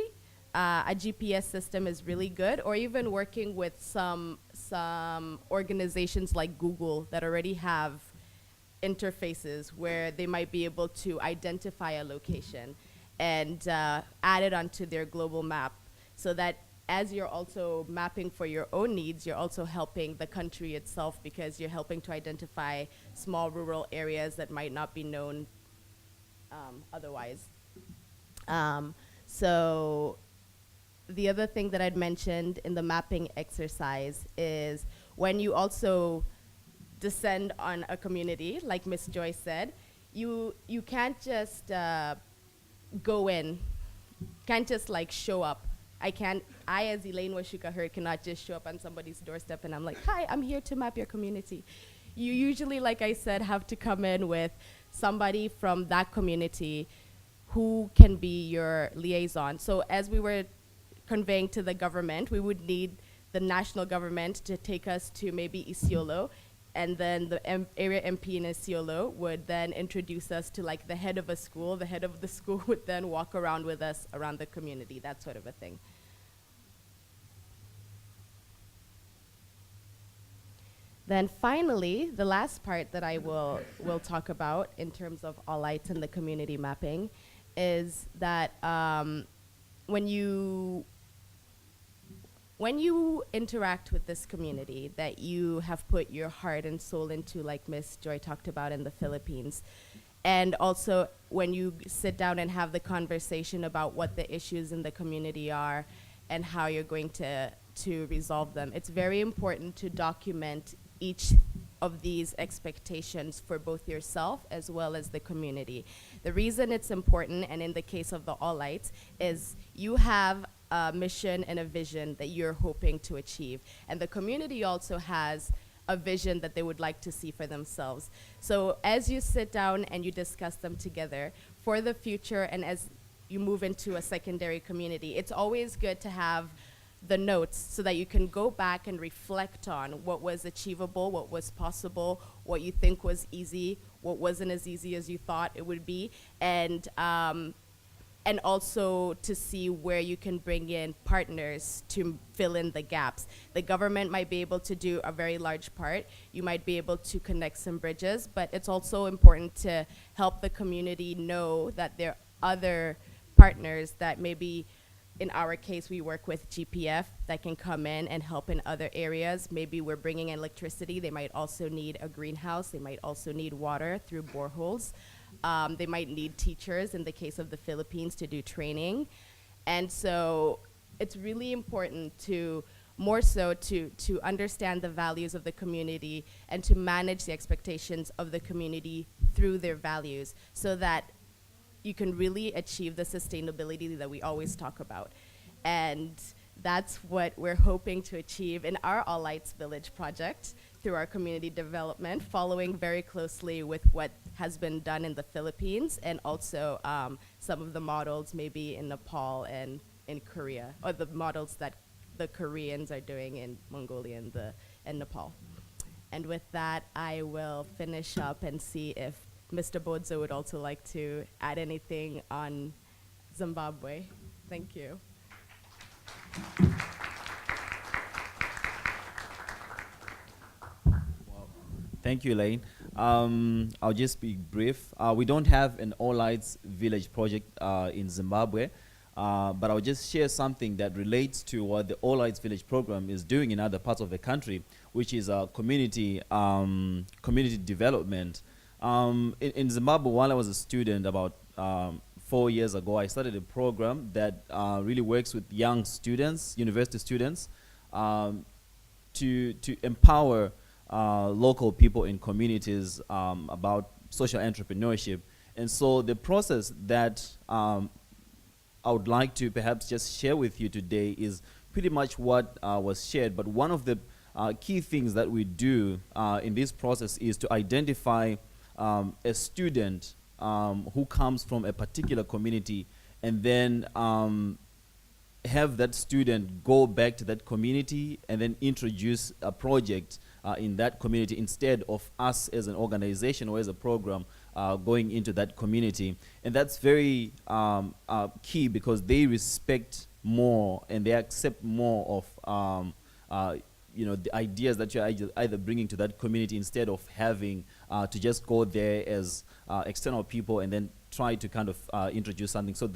a GPS system is really good, or even working with some organizations like Google that already have interfaces where they might be able to identify a location and add it onto their global map, so that as you're also mapping for your own needs, you're also helping the country itself, because you're helping to identify small rural areas that might not be known otherwise. So the other thing that I'd mentioned in the mapping exercise is when you also descend on a community, like Ms. Joy said, you can't just go in, can't just like show up. I as Elaine Washuka Hurd cannot just show up on somebody's doorstep and I'm like, hi, I'm here to map your community. You usually, like I said, have to come in with somebody from that community who can be your liaison. So as we were conveying to the government, we would need the national government to take us to maybe Isiolo, and then the area MP in Isiolo would then introduce us to like the head of a school. The head of the school would then walk around with us around the community, that sort of a thing. Then finally, the last part that I will talk about in terms of all lights and the community mapping is that when you interact with this community that you have put your heart and soul into, like Miss Joy talked about in the Philippines, and also when you sit down and have the conversation about what the issues in the community are and how you're going to resolve them, it's very important to document each of these expectations for both yourself as well as the community. The reason it's important, and in the case of the All Lights, is you have a mission and a vision that you're hoping to achieve. And the community also has a vision that they would like to see for themselves. So as you sit down and you discuss them together for the future, and as you move into a secondary community, it's always good to have the notes so that you can go back and reflect on what was achievable, what was possible, what you think was easy, what wasn't as easy as you thought it would be, and also to see where you can bring in partners to fill in the gaps. The government might be able to do a very large part. You might be able to connect some bridges, but it's also important to help the community know that there are other partners that maybe, in our case, we work with GPF that can come in and help in other areas. Maybe we're bringing in electricity. They might also need a greenhouse. They might also need water through boreholes. They might need teachers in the case of the Philippines to do training. And so it's really important to more so to understand the values of the community and to manage the expectations of the community through their values so that you can really achieve the sustainability that we always talk about. And that's what we're hoping to achieve in our All Lights Village project through our community development, following very closely with what has been done in the Philippines and also some of the models maybe in Nepal and in Korea, or the models that the Koreans are doing in Mongolia and Nepal. And with that, I will finish up and see if Mr. Bodzo would also like to add anything on Zimbabwe. Thank you. Well, thank you, Elaine. I'll just be brief. We don't have an All Lights Village project in Zimbabwe, but I'll just share something that relates to what the All Lights Village program is doing in other parts of the country, which is community development. In Zimbabwe, while I was a student about 4 years ago, I started a program that really works with young students, university students, to empower local people in communities about social entrepreneurship. And so the process that I would like to perhaps just share with you today is pretty much what was shared. But one of the key things that we do in this process is to identify a student who comes from a particular community, and then have that student go back to that community and then introduce a project in that community instead of us as an organization or as a program going into that community. And that's very key because they respect more and they accept more of the ideas that you're either bringing to that community instead of having to just go there as external people and then try to kind of introduce something. So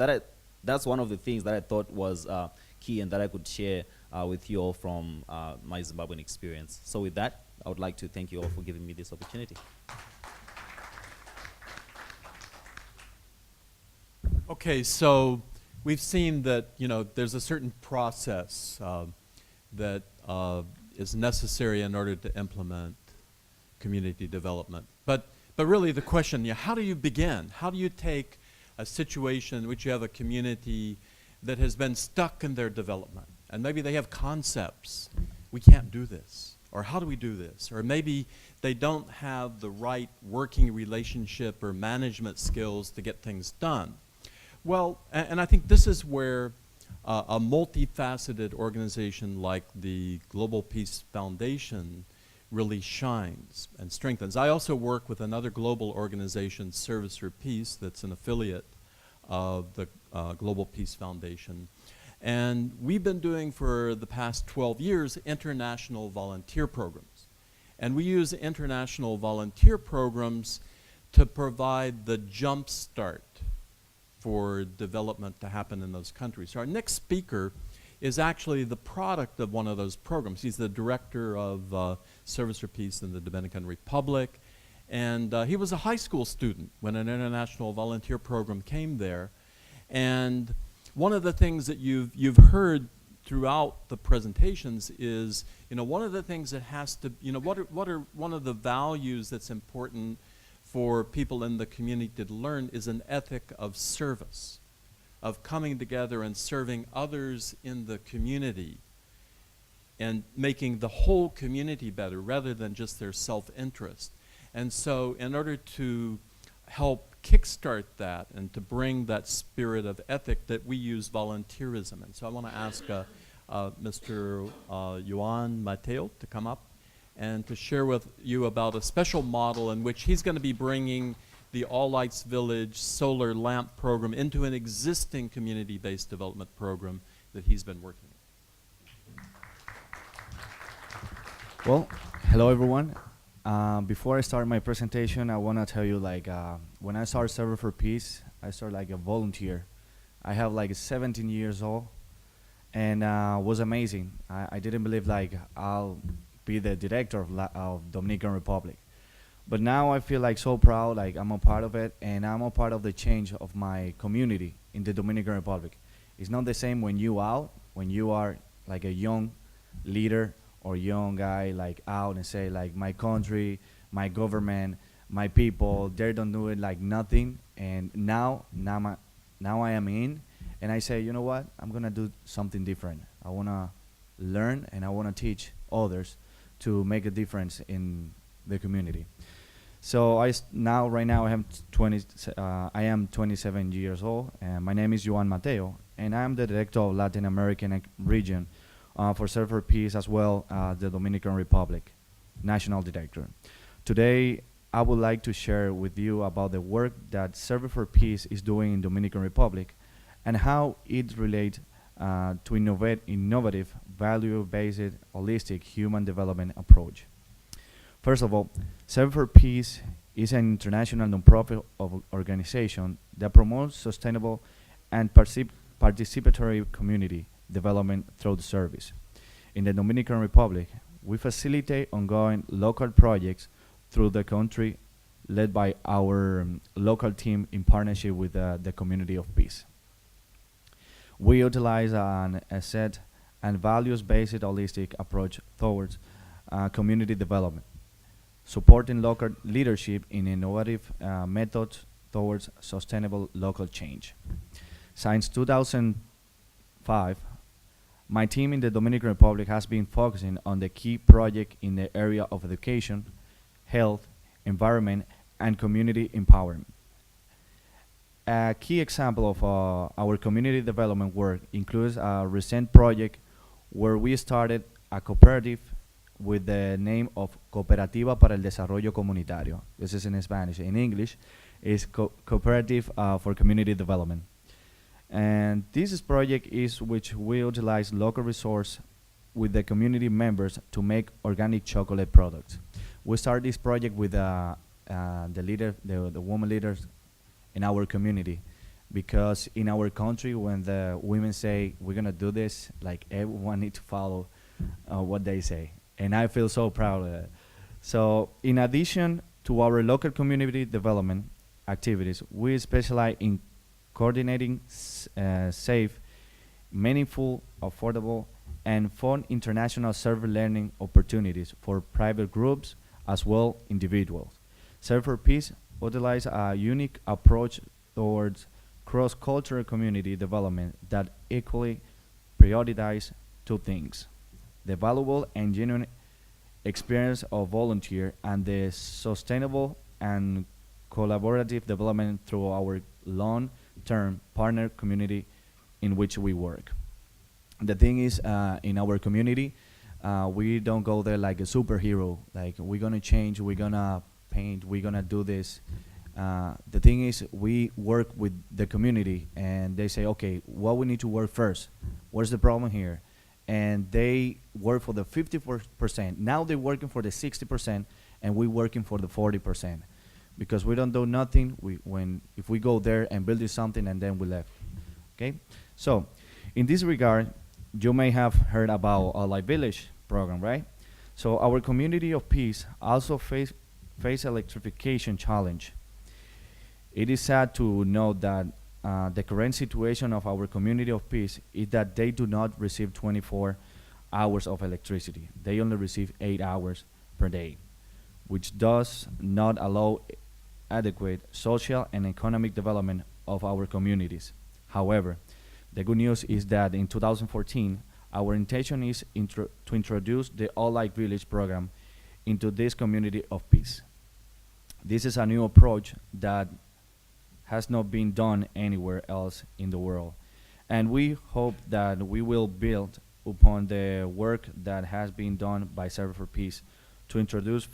that's one of the things that I thought was key and that I could share with you all from my Zimbabwean experience. So with that, I would like to thank you all for giving me this opportunity. Okay, so we've seen that there's a certain process that is necessary in order to implement community development. But really the question, how do you begin? How do you take a situation in which you have a community that has been stuck in their development, and maybe they have concepts, we can't do this, or how do we do this? Or maybe they don't have the right working relationship or management skills to get things done. Well, and I think this is where a multifaceted organization like the Global Peace Foundation really shines and strengthens. I also work with another global organization, Service for Peace, that's an affiliate of the Global Peace Foundation. And we've been doing for the past 12 years international volunteer programs. And we use international volunteer programs to provide the jump start for development to happen in those countries. So our next speaker is actually the product of one of those programs. He's the director of Service for Peace in the Dominican Republic. And he was a high school student when an international volunteer program came there. And one of the things that you've heard throughout the presentations is, one of the things that has to, what are one of the values that's important for people in the community to learn is an ethic of service, of coming together and serving others in the community and making the whole community better rather than just their self-interest. And so in order to help kickstart that and to bring that spirit of ethic, that we use volunteerism. And so I want to ask Mr. Juan Mateo to come up and to share with you about a special model in which he's going to be bringing the All Lights Village solar lamp program into an existing community-based development program that he's been working on. Well, hello everyone. Before I start my presentation, I want to tell you when I started Serve for Peace, I started like a volunteer. I have 17 years old, and was amazing. I didn't believe I'll be the director of Dominican Republic. But now I feel so proud, I'm a part of it, and I'm a part of the change of my community in the Dominican Republic. It's not the same when you are a young leader or young guy out and say my country, my government, my people, they don't do it nothing. And now I am in, and I say, you know what, I'm gonna do something different. I wanna learn and I wanna teach others to make a difference in the community. So right now I am 27 years old, and my name is Juan Mateo, and I am the director of Latin American region for Serve for Peace, as well the Dominican Republic, national director. Today, I would like to share with you about the work that Serve for Peace is doing in Dominican Republic and how it relates to innovative, value-based, holistic human development approach. First of all, Serve for Peace is an international nonprofit organization that promotes sustainable and participatory community development through the service. In the Dominican Republic, we facilitate ongoing local projects through the country led by our local team in partnership with the community of peace. We utilize an asset and values-based holistic approach towards community development, supporting local leadership in innovative methods towards sustainable local change. Since 2005, my team in the Dominican Republic has been focusing on the key project in the area of education, health, environment, and community empowerment. A key example of our community development work includes a recent project where we started a cooperative with the name of Cooperativa para el Desarrollo Comunitario. This is in Spanish. In English, is Cooperative for Community Development. And this project is which we utilize local resource with the community members to make organic chocolate products. We started this project with the woman leaders in our community, because in our country, when the women say we're gonna do this, everyone needs to follow what they say, and I feel so proud of that. So in addition to our local community development activities, we specialize in coordinating safe, meaningful, affordable, and fun international server learning opportunities for private groups as well individuals. Serve for Peace utilize a unique approach towards cross-cultural community development that equally prioritize two things: the valuable and genuine experience of volunteer and the sustainable and collaborative development through our long-term partner community in which we work. The thing is, in our community, we don't go there like a superhero. Like we're gonna change, we're gonna paint, we're gonna do this. The thing is, we work with the community, and they say, okay, what we need to work first? What's the problem here? And they work for the 50%. Now they're working for the 60%, and we're working for the 40%, because we don't do nothing. If we go there and build something and then we left. Okay, so in this regard, you may have heard about our Life Village program, right? So our community of peace also face electrification challenge. It is sad to note that the current situation of our community of peace is that they do not receive 24 hours of electricity. They only receive 8 hours per day, which does not allow adequate social and economic development of our communities. However, the good news is that in 2014, our intention is to introduce the All Life Village program into this community of peace. This is a new approach that has not been done anywhere else in the world. And we hope that we will build upon the work that has been done by Serve for Peace to introduce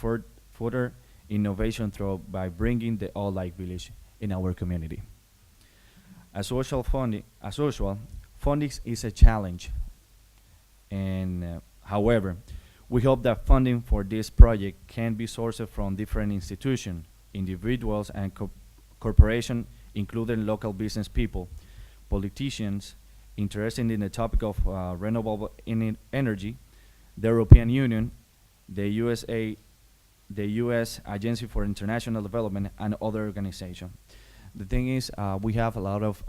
further innovation by bringing the All Life Village in our community. As usual, funding is a challenge. And however, we hope that funding for this project can be sourced from different institutions, individuals, and corporations, including local business people, politicians interested in the topic of renewable energy, the European Union, the U.S. Agency for International Development, and other organizations. The thing is, we have a lot of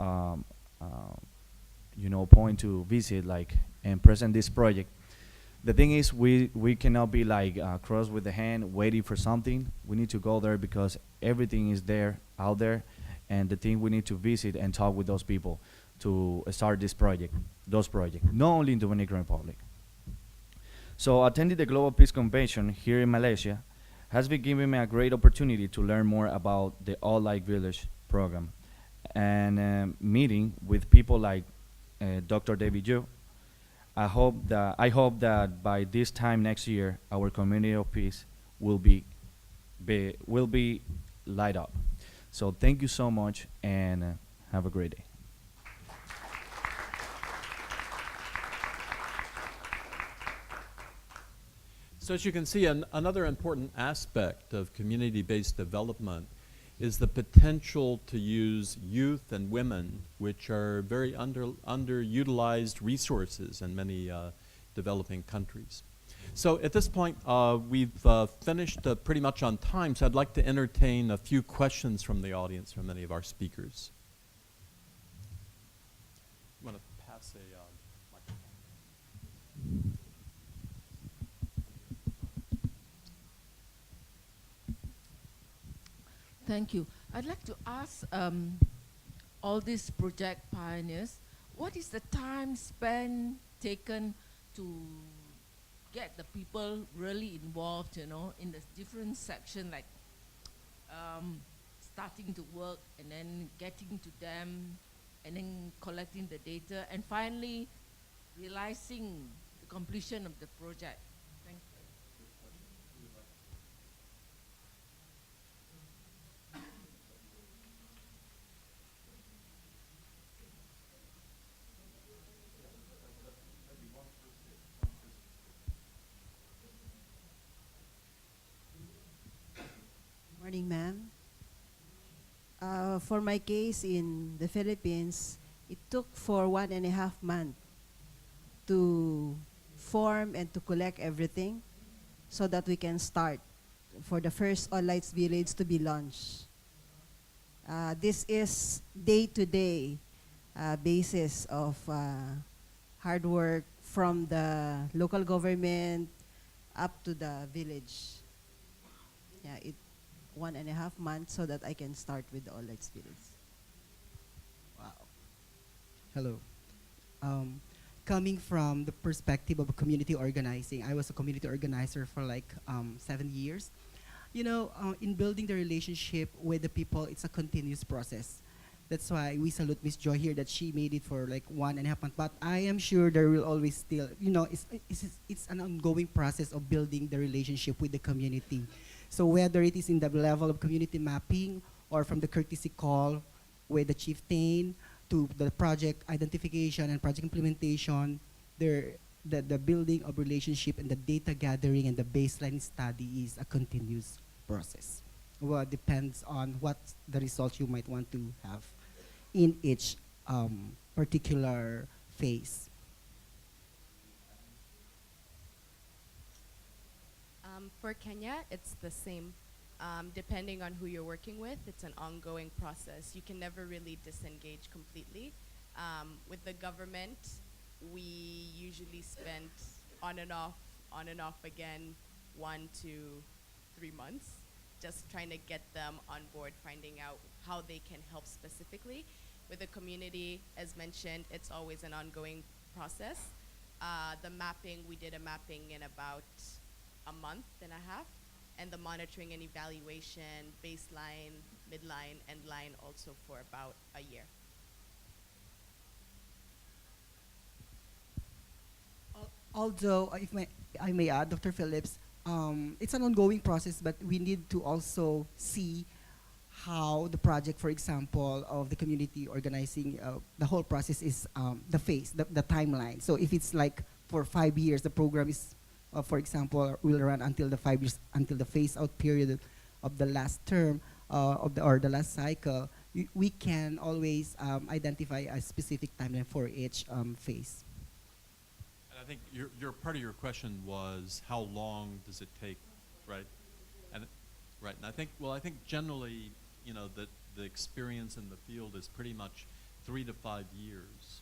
point to visit, like, and present this project. The thing is, we cannot be like crossed with the hand waiting for something. We need to go there because everything is there, out there, and the thing we need to visit and talk with those people to start those projects, not only in the Dominican Republic. So attending the Global Peace Convention here in Malaysia has been giving me a great opportunity to learn more about the All Life Village program, and meeting with people like Dr. David Yu. I hope that by this time next year, our community of peace will be light up. So thank you so much, and have a great day. So as you can see, another important aspect of community-based development is the potential to use youth and women, which are very underutilized resources in many developing countries. So at this point, we've finished pretty much on time, so I'd like to entertain a few questions from the audience from many of our speakers. You want to pass a microphone? Thank you. I'd like to ask all these project pioneers, what is the time span taken to get the people really involved, in the different section, like starting to work and then getting to them and then collecting the data and finally realizing the completion of the project? Thank you. Morning, ma'am. For my case in the Philippines, it took for 1.5 months to form and to collect everything so that we can start for the first All Lights Village to be launched. This is day-to-day basis of hard work from the local government up to the village. Yeah, it 1.5 months so that I can start with the All Lights Village. Wow. Hello. Coming from the perspective of community organizing, I was a community organizer for like 7 years. In building the relationship with the people, it's a continuous process. That's why we salute Miss Joy here that she made it for like 1.5 months. But I am sure there will always still, it's an ongoing process of building the relationship with the community. So whether it is in the level of community mapping or from the courtesy call with the chieftain to the project identification and project implementation, the building of relationship and the data gathering and the baseline study is a continuous process. Well, it depends on what the results you might want to have in each particular phase. For Kenya, it's the same. Depending on who you're working with, it's an ongoing process. You can never really disengage completely. With the government, we usually spend on and off again, 1 to 3 months, just trying to get them on board, finding out how they can help specifically. With the community, as mentioned, it's always an ongoing process. The mapping, we did a mapping in about a month and a half, and the monitoring and evaluation, baseline, midline, and line also for about a year. Although, if I may add, Dr. Phillips, it's an ongoing process, but we need to also see how the project, for example, of the community organizing, the whole process is the phase, the timeline. So if it's like for 5 years, the program is, for example, will run until the 5 years, until the phase-out period of the last term or the last cycle, we can always identify a specific timeline for each phase. And I think your part of your question was how long does it take, right? And right, and I think generally, that the experience in the field is pretty much 3 to 5 years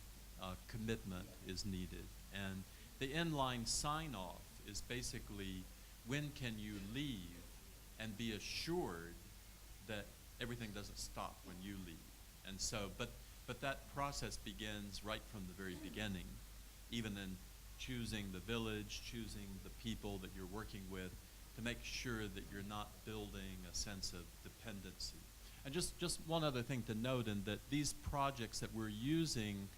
commitment is needed, and the inline sign-off is basically when can you leave and be assured that everything doesn't stop when you leave. And so, but that process begins right from the very beginning, even in choosing the village, choosing the people that you're working with, to make sure that you're not building a sense of dependency. And just one other thing to note, in that these projects that we're using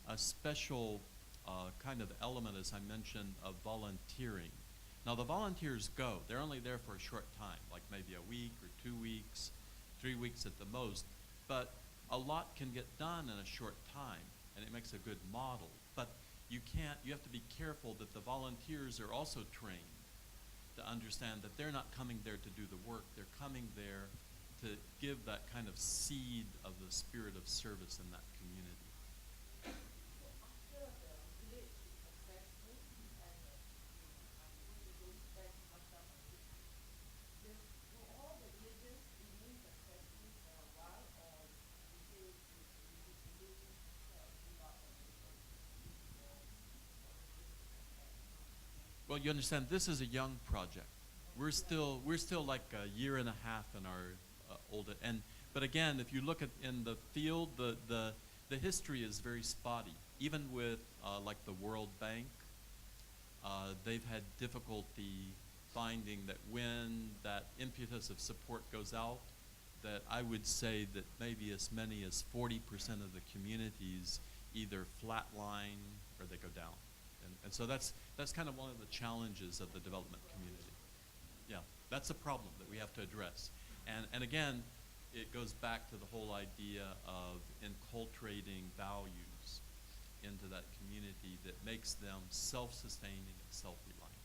a special kind of element, as I mentioned, of volunteering. Now the volunteers go, they're only there for a short time, like maybe a week or 2 weeks, 3 weeks at the most, but a lot can get done in a short time, and it makes a good model. But you have to be careful that the volunteers are also trained to understand that they're not coming there to do the work, they're coming there to give that kind of seed of the spirit of service in that community. Well, you understand, this is a young project. We're still like a year and a half in our but again, if you look at in the field, the history is very spotty. Even with like the World Bank, they've had difficulty finding that when that impetus of support goes out, that I would say that maybe as many as 40% of the communities either flatline or they go down. And so that's kind of one of the challenges of the development community. Yeah, that's a problem that we have to address. And again, it goes back to the whole idea of inculcating values into that community that makes them self-sustaining and self-reliant.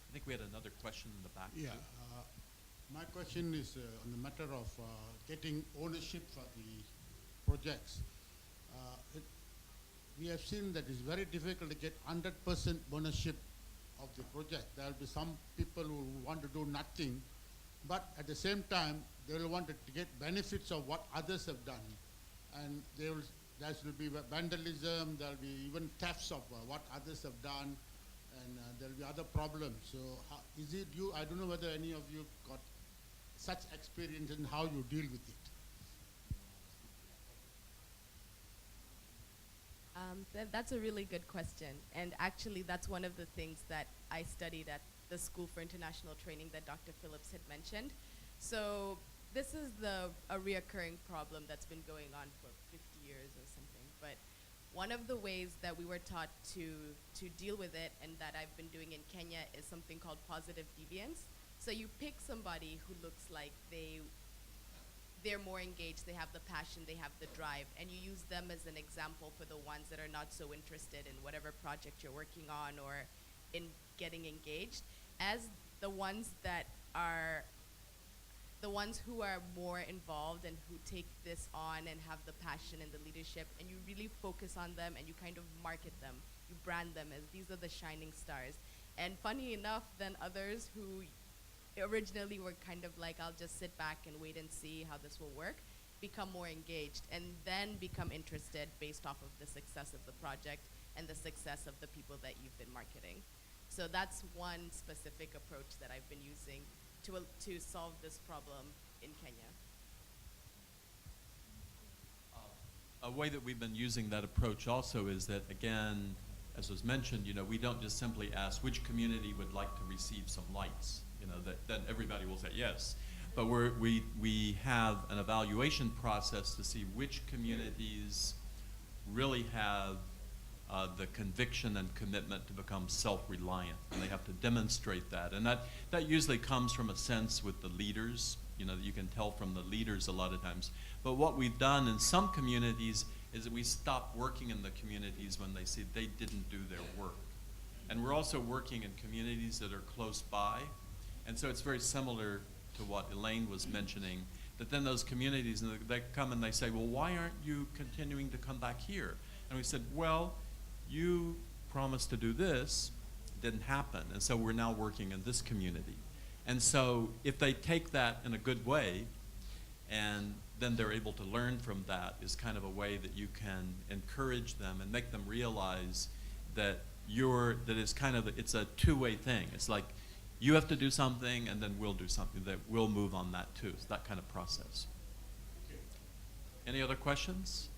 I think we had another question in the back. Yeah, my question is on the matter of getting ownership for the projects. We have seen that it's very difficult to get 100% ownership of the project. There will be some people who want to do nothing, but at the same time, they will want to get benefits of what others have done. And there will be vandalism, there will be even thefts of what others have done, and there will be other problems. So is it you, I don't know whether any of you got such experience and how you deal with it. That's a really good question. And actually, that's one of the things that I studied at the School for International Training that Dr. Phillips had mentioned. So this is a reoccurring problem that's been going on for 50 years or something. But one of the ways that we were taught to deal with it, and that I've been doing in Kenya, is something called positive deviance. So you pick somebody who looks like they're more engaged, they have the passion, they have the drive, and you use them as an example for the ones that are not so interested in whatever project you're working on or in getting engaged, as the ones who are more involved and who take this on and have the passion and the leadership, and you really focus on them and you kind of market them, you brand them as these are the shining stars. And funny enough, then others who originally were kind of like, I'll just sit back and wait and see how this will work, become more engaged and then become interested based off of the success of the project and the success of the people that you've been marketing. So that's one specific approach that I've been using to solve this problem in Kenya. A way that we've been using that approach also is that, again, as was mentioned, we don't just simply ask which community would like to receive some lights, that everybody will say yes. But we have an evaluation process to see which communities really have the conviction and commitment to become self-reliant, and they have to demonstrate that. And that usually comes from a sense with the leaders, that you can tell from the leaders a lot of times. But what we've done in some communities is that we stop working in the communities when they see they didn't do their work. And we're also working in communities that are close by. And so it's very similar to what Elaine was mentioning, that then those communities, they come and they say, well, why aren't you continuing to come back here? And we said, well, you promised to do this, didn't happen, and so we're now working in this community. And so if they take that in a good way, and then they're able to learn from that, is kind of a way that you can encourage them and make them realize that it's a two-way thing. It's like you have to do something, and then we'll do something, that we'll move on that too. It's that kind of process. Any other questions?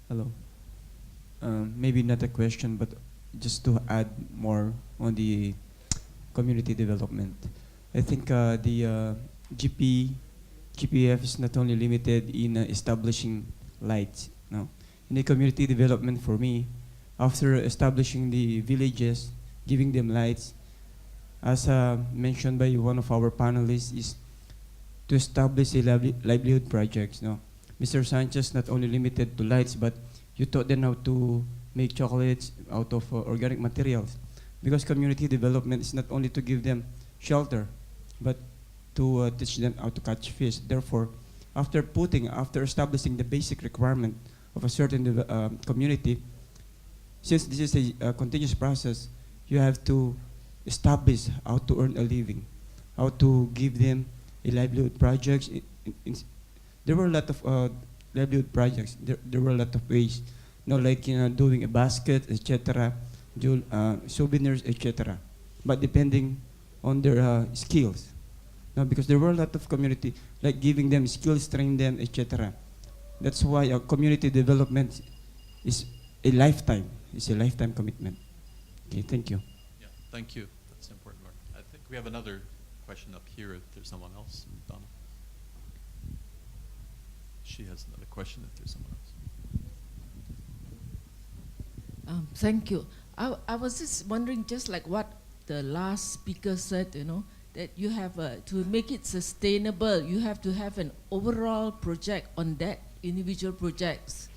Hello. Maybe not a question, but just to add more on the community development. I think the GPF is not only limited in establishing lights. No, in the community development, for me, after establishing the villages, giving them lights, as mentioned by one of our panelists, is to establish a livelihood projects. No, Mr. Sanchez not only limited to lights, but you taught them how to make chocolates out of organic materials. Because community development is not only to give them shelter, but to teach them how to catch fish. Therefore, after establishing the basic requirement of a certain community, since this is a continuous process, you have to establish how to earn a living, how to give them a livelihood projects. There were a lot of livelihood projects. There were a lot of ways, like doing a basket, etc., souvenirs, etc. But depending on their skills. Now, because there were a lot of community, like giving them skills, train them, etc. That's why community development is a lifetime. It's a lifetime commitment. Okay, thank you. Yeah, thank you. That's important work. I think we have another question up here if there's someone else. Donna. She has another question if there's someone else. Thank you. I was just wondering, just like what the last speaker said, that you have to make it sustainable, you have to have an overall project on that individual projects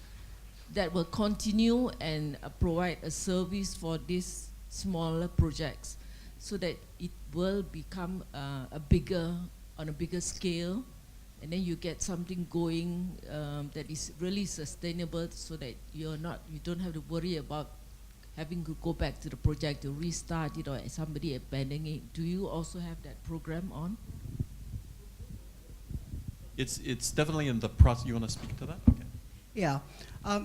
that will continue and provide a service for these smaller projects, so that it will become on a bigger scale, and then you get something going that is really sustainable, so that you don't have to worry about having to go back to the project to restart it or somebody abandoning it. Do you also have that program on? It's definitely in the process. You want to speak to that? Okay. Yeah,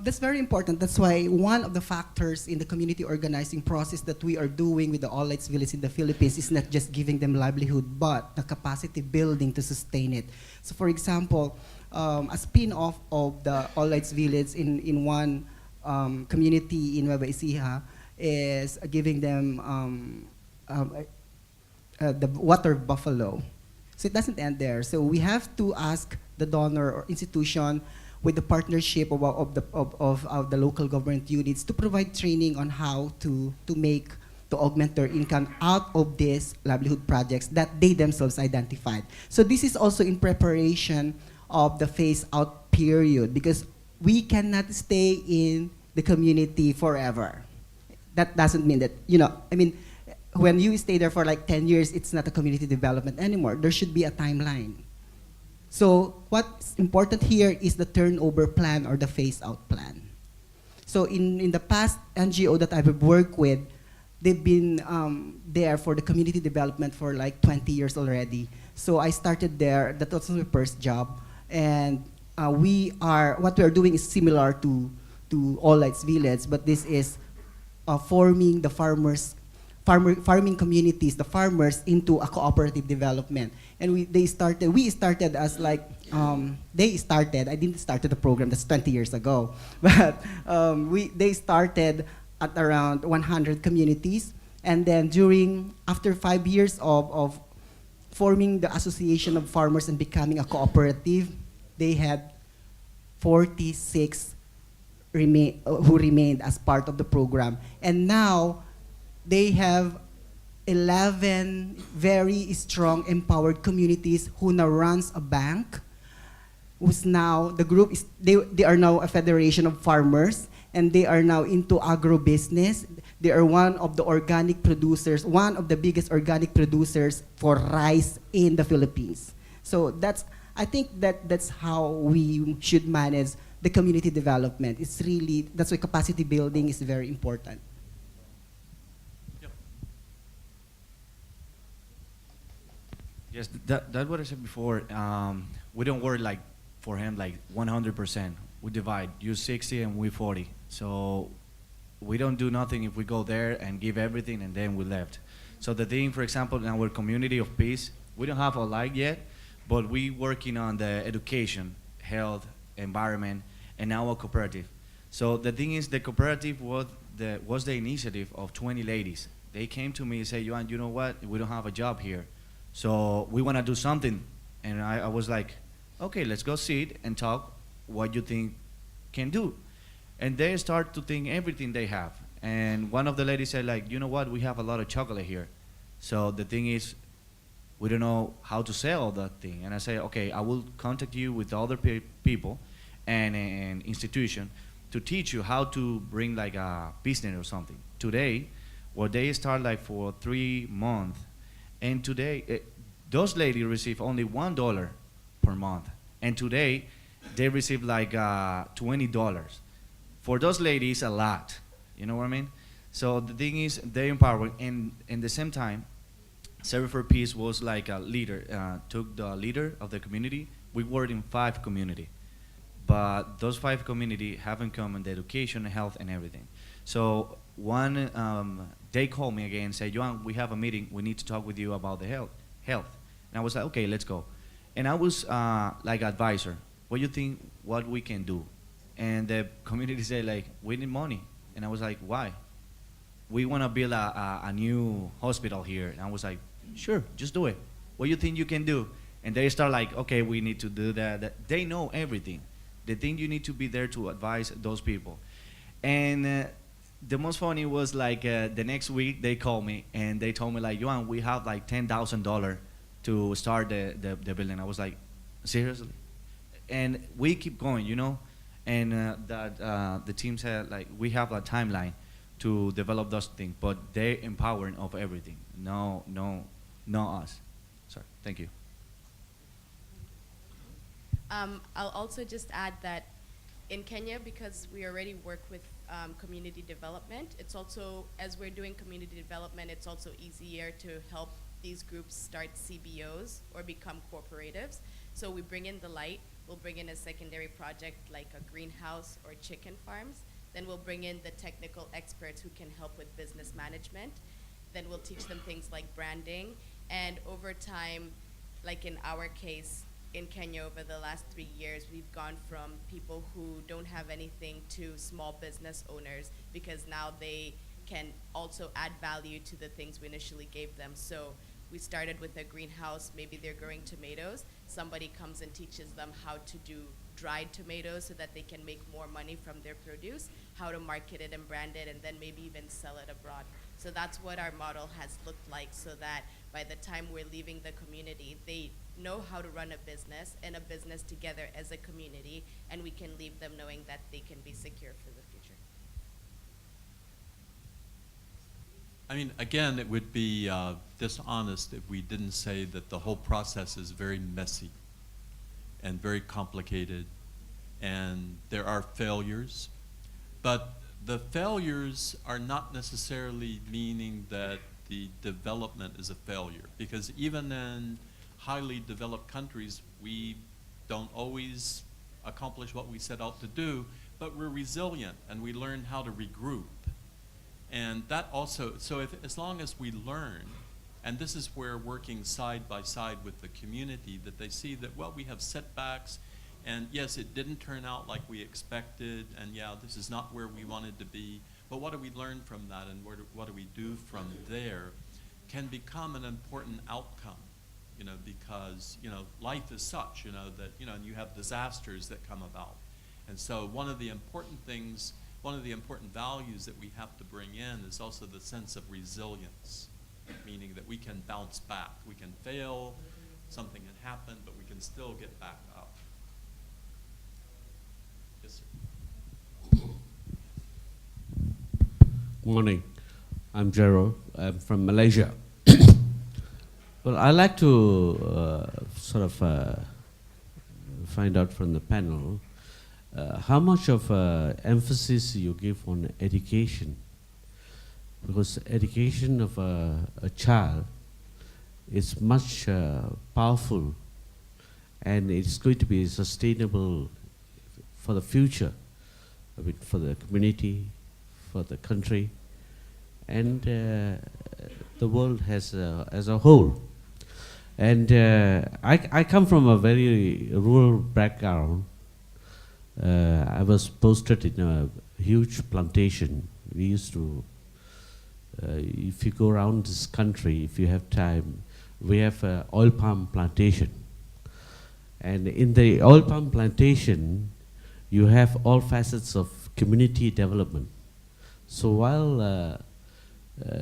that's very important. That's why one of the factors in the community organizing process that we are doing with the All Lights Village in the Philippines is not just giving them livelihood, but the capacity building to sustain it. So for example, a spin-off of the All Lights Village in one community in Nueva Ecija is giving them the water buffalo. So it doesn't end there. So we have to ask the donor or institution with the partnership of the local government units to provide training on how to augment their income out of these livelihood projects that they themselves identified. So this is also in preparation of the phase out period, because we cannot stay in the community forever. That doesn't mean that, when you stay there for like 10 years, it's not a community development anymore. There should be a timeline. So what's important here is the turnover plan or the phase-out plan. So in the past NGO that I've worked with, they've been there for the community development for like 20 years already. So I started there. That was my first job. And what we are doing is similar to All Lights Village, but this is forming the farming communities, the farmers, into a cooperative development. And we started as like, they started, I didn't start the program, that's 20 years ago, but they started at around 100 communities, and then after 5 years of forming the Association of Farmers and becoming a cooperative, they had 46 who remained as part of the program. And now they have 11 very strong, empowered communities who now runs a bank, who's now, the group is, they are now a federation of farmers, and they are now into agro-business. They are one of the organic producers, one of the biggest organic producers for rice in the Philippines. So I think that's how we should manage the community development. That's why capacity building is very important. Yes, that's what I said before. We don't work like for him like 100%. We divide. You 60 and we 40. So we don't do nothing if we go there and give everything and then we left. So the thing, for example, in our community of peace, we don't have a light yet, but we working on the education, health, environment, and now a cooperative. So the thing is, the cooperative was the initiative of 20 ladies. They came to me and said, Johan, you know what? We don't have a job here. So we want to do something. And I was like, okay, let's go sit and talk what you think can do. And they start to think everything they have. And one of the ladies said, like, you know what, we have a lot of chocolate here. So the thing is, we don't know how to sell that thing. And I say, okay, I will contact you with other people and an institution to teach you how to bring like a business or something. Today, well, they start like for 3 months. And today, those ladies receive only $1 per month. And today, they receive like $20. For those ladies, a lot. You know what I mean? So the thing is, they empower. And at the same time, Serve for Peace was like a leader, took the leader of the community. We worked in 5 communities. But those 5 communities have in common the education, health, and everything. So they called me again and said, Johan, we have a meeting. We need to talk with you about the health. And I was like, okay, let's go. And I was like advisor. What do you think, what we can do? And the community said, like, we need money. And I was like, why? We want to build a new hospital here. And I was like, sure, just do it. What do you think you can do? And they start like, okay, we need to do that. They know everything. The thing you need to be there to advise those people. And the most funny was like the next week they called me and they told me like, Johan, we have like $10,000 to start the building. I was like, seriously? And we keep going, you know? And the team said like, we have a timeline to develop those things, but they're empowering of everything. No us. Sorry, thank you. I'll also just add that in Kenya, because we already work with community development, it's also, as we're doing community development, it's also easier to help these groups start CBOs or become cooperatives. So we bring in the light, we'll bring in a secondary project like a greenhouse or chicken farms, then we'll bring in the technical experts who can help with business management, then we'll teach them things like branding, and over time, like in our case, in Kenya over the last 3 years, we've gone from people who don't have anything to small business owners, because now they can also add value to the things we initially gave them. So we started with a greenhouse, maybe they're growing tomatoes. Somebody comes and teaches them how to do dried tomatoes so that they can make more money from their produce, how to market it and brand it, and then maybe even sell it abroad. So that's what our model has looked like, so that by the time we're leaving the community, they know how to run a business and a business together as a community, and we can leave them knowing that they can be secure for the future. I mean, again, it would be dishonest if we didn't say that the whole process is very messy and very complicated, and there are failures. But the failures are not necessarily meaning that the development is a failure, because even in highly developed countries, we don't always accomplish what we set out to do, but we're resilient and we learn how to regroup. And that also, so as long as we learn, and this is where working side by side with the community, that they see that, well, we have setbacks, and yes, it didn't turn out like we expected, and yeah, this is not where we wanted to be, but what do we learn from that, and what do we do from there, can become an important outcome, you know, because, you know, life is such, you know, that, you know, and you have disasters that come about. And so one of the important things, one of the important values that we have to bring in is also the sense of resilience, meaning that we can bounce back. We can fail, something can happen, but we can still get back up. Yes, sir. Morning, I'm Jero. I'm from Malaysia. Well, I'd like to find out from the panel how much of emphasis you give on education, because education of a child is much powerful, and it's going to be sustainable for the future, I mean, for the community, for the country, and the world as a whole. And I come from a very rural background. I was posted in a huge plantation. We used to, if you go around this country, if you have time, we have an oil palm plantation. And in the oil palm plantation, you have all facets of community development. So while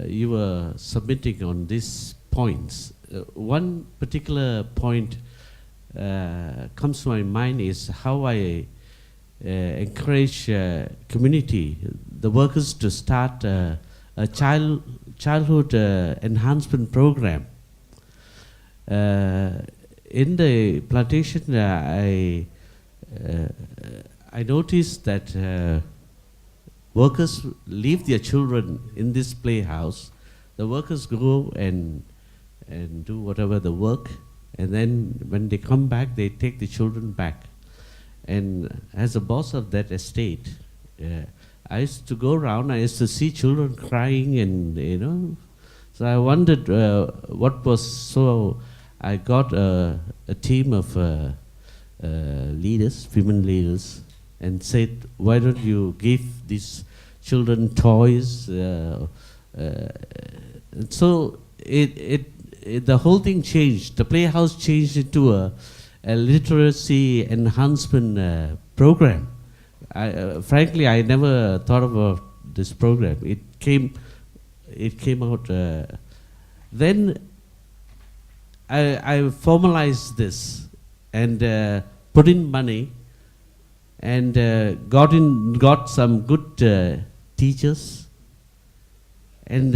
you were submitting on these points, one particular point comes to my mind is how I encourage community, the workers, to start a childhood enhancement program. In the plantation, I noticed that workers leave their children in this playhouse. The workers go and do whatever the work, and then when they come back, they take the children back. And as a boss of that estate, I used to go around, I used to see children crying, and you know, so I wondered what was, so I got a team of leaders, women leaders, and said, why don't you give these children toys? So the whole thing changed. The playhouse changed into a literacy enhancement program. Frankly, I never thought about this program. It came out. Then I formalized this and put in money, and got some good teachers, and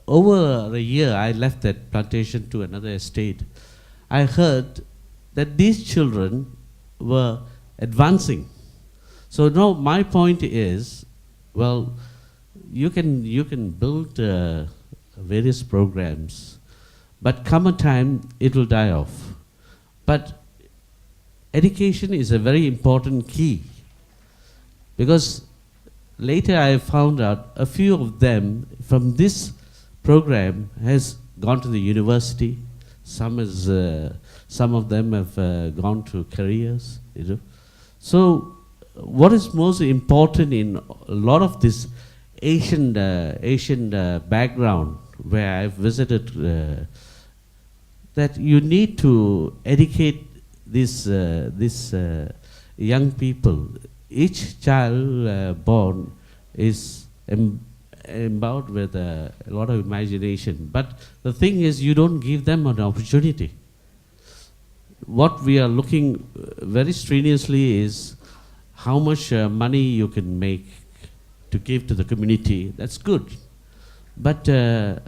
over a year I left that plantation to another estate. I heard that these children were advancing. So now my point is, well, you can build various programs, but come a time it will die off. But education is a very important key, because later I found out a few of them from this program has gone to the university. Some of them have gone to careers, you know. So, what is most important in a lot of this Asian background where I've visited, that you need to educate these young people. Each child born is endowed with a lot of imagination. But the thing is, you don't give them an opportunity. What we are looking very strenuously is how much money you can make to give to the community. That's good. But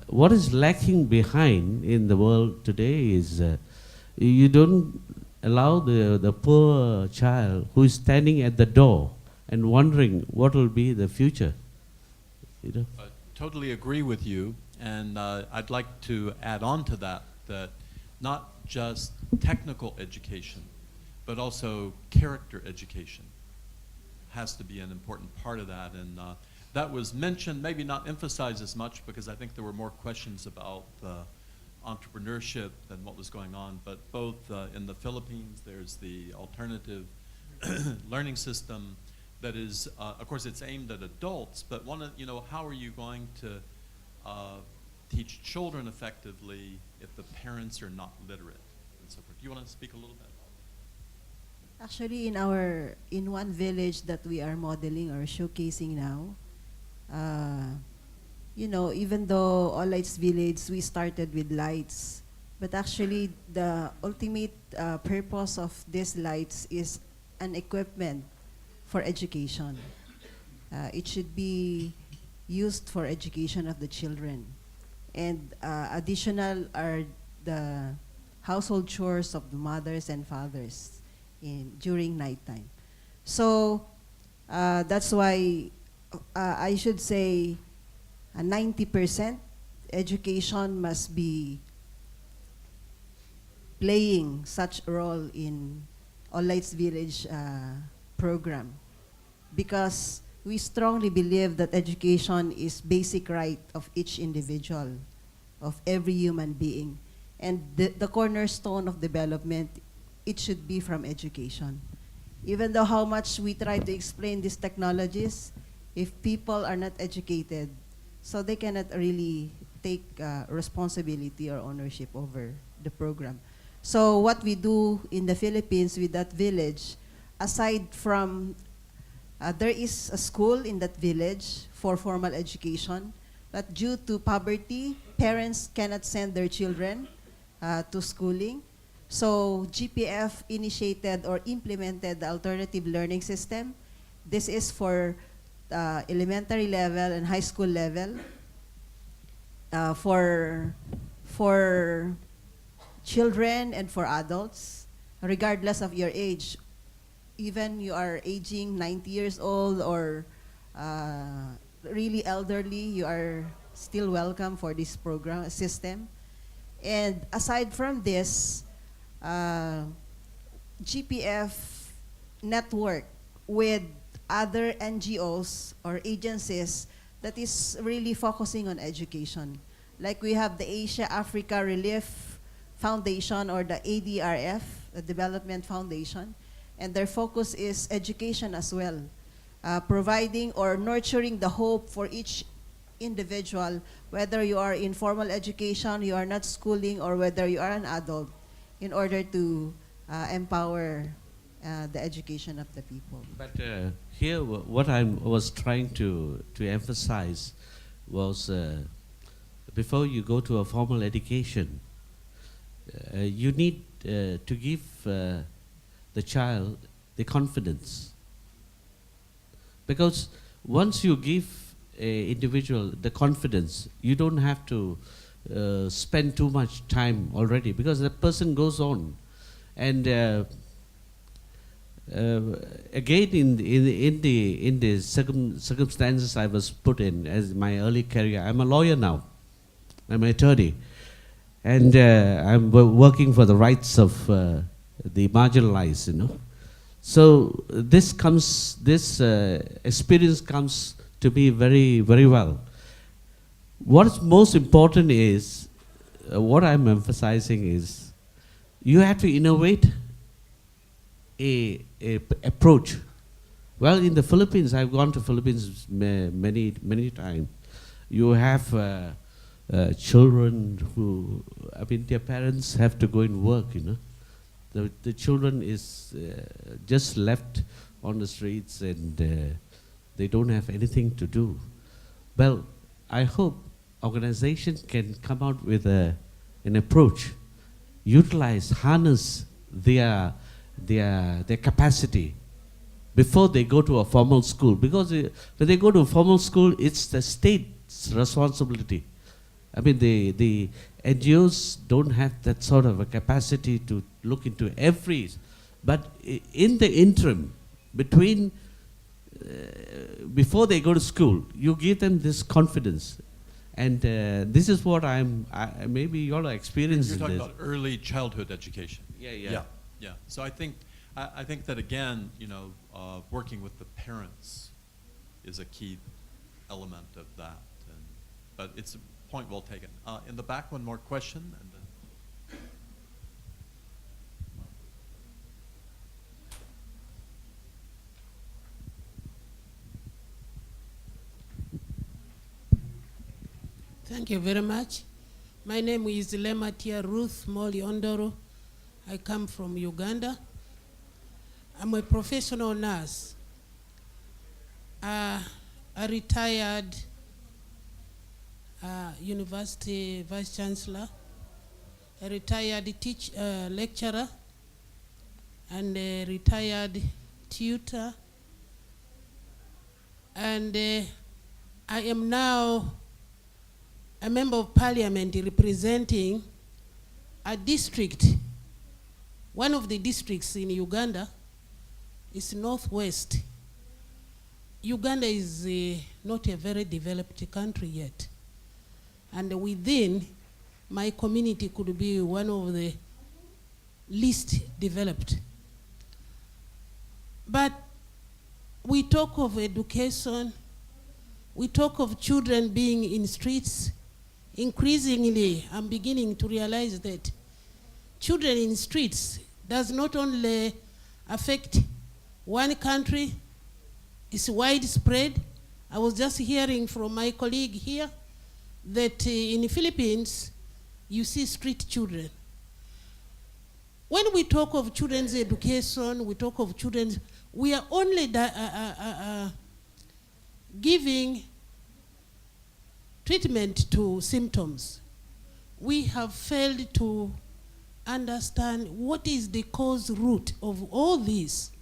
what is lacking behind in the world today is you don't allow the poor child who is standing at the door and wondering what will be the future. You know? I totally agree with you, and I'd like to add on to that, that not just technical education, but also character education has to be an important part of that. And that was mentioned, maybe not emphasized as much, because I think there were more questions about entrepreneurship than what was going on. But both in the Philippines, there's the alternative learning system that is, of course, it's aimed at adults, but how are you going to teach children effectively if the parents are not literate and so forth? Do you want to speak a little bit? Actually, in one village that we are modeling or showcasing now, even though All Lights Village, we started with lights, but actually the ultimate purpose of these lights is an equipment for education. It should be used for education of the children. And additional are the household chores of the mothers and fathers during nighttime. So that's why I should say 90% education must be playing such a role in All Lights Village program, because we strongly believe that education is basic right of each individual, of every human being, and the cornerstone of development, it should be from education. Even though how much we try to explain these technologies, if people are not educated, so they cannot really take responsibility or ownership over the program. So what we do in the Philippines with that village, aside from there is a school in that village for formal education, but due to poverty, parents cannot send their children to schooling. So GPF initiated or implemented the alternative learning system. This is for elementary level and high school level. For children and for adults, regardless of your age. Even you are aging 90 years old or really elderly, you are still welcome for this program system. And aside from this, GPF network with other NGOs or agencies that is really focusing on education. Like we have the Asia Africa Relief Foundation or the ADRF, the Development Foundation, and their focus is education as well, providing or nurturing the hope for each individual, whether you are in formal education, you are not schooling, or whether you are an adult, in order to empower the education of the people. But here, what I was trying to emphasize was before you go to a formal education, you need to give the child the confidence. Because once you give an individual the confidence, you don't have to spend too much time already, because the person goes on. And again, in the circumstances I was put in as my early career, I'm a lawyer now. I'm an attorney, and I'm working for the rights of the marginalized. You know, so this experience comes to me very, very well. What is most important is what I'm emphasizing is you have to innovate a approach. Well, in the Philippines, I've gone to Philippines many times. You have children who, I mean, their parents have to go and work, you know. The children is just left on the streets and they don't have anything to do. Well, I hope organizations can come out with an approach, utilize, harness their capacity before they go to a formal school. Because when they go to a formal school, it's the state's responsibility. I mean, the NGOs don't have that sort of a capacity to look into every. But in the interim, between before they go to school, you give them this confidence. And this is what maybe you all are experiencing. You're talking about early childhood education. Yeah. So I think that again, you know, working with the parents is a key element of that. But it's a point well taken. In the back, one more question, and then. Thank you very much. My name is Lematia Ruth Moli Ondoro. I come from Uganda. I'm a professional nurse, a retired university vice chancellor, a retired lecturer, and a retired tutor. And I am now a member of parliament representing a district. One of the districts in Uganda is Northwest. Uganda is not a very developed country yet. And within, my community could be one of the least developed. But we talk of education, we talk of children being in streets. Increasingly, I'm beginning to realize that children in streets does not only affect one country, it's widespread. I was just hearing from my colleague here that in the Philippines, you see street children. When we talk of children's education, we talk of children's, we are only giving treatment to symptoms. We have failed to understand what is the cause root of all this.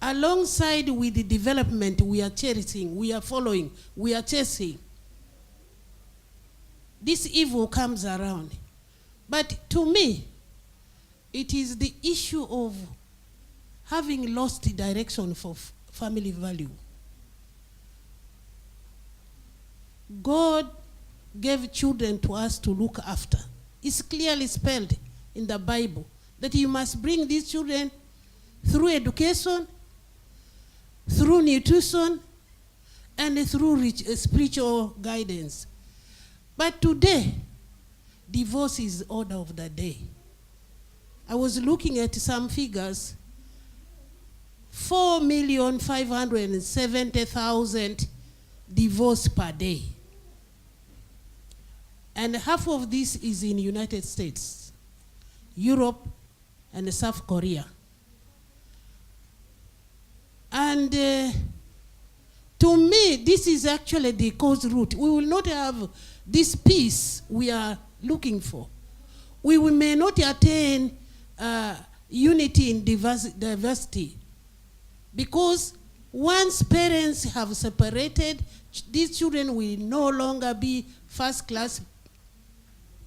Alongside with the development we are cherishing, we are following, we are chasing, this evil comes around. But to me, it is the issue of having lost the direction for family value. God gave children to us to look after. It's clearly spelled in the Bible that you must bring these children through education, through nutrition, and through spiritual guidance. But today, divorce is order of the day. I was looking at some figures, 4,570,000 divorce per day. And half of this is in the United States, Europe, and South Korea. And to me, this is actually the cause root. We will not have this peace we are looking for. We may not attain unity in diversity, because once parents have separated, these children will no longer be first-class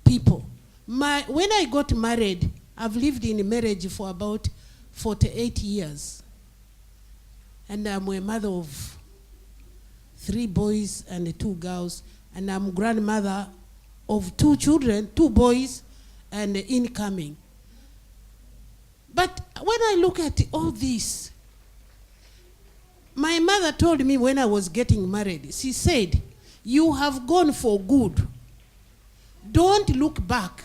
people. When I got married, I've lived in marriage for about 48 years. And I'm a mother of 3 boys and 2 girls. And I'm grandmother of 2 children, 2 boys, and incoming. But when I look at all this, my mother told me when I was getting married, she said, "You have gone for good. don't look back.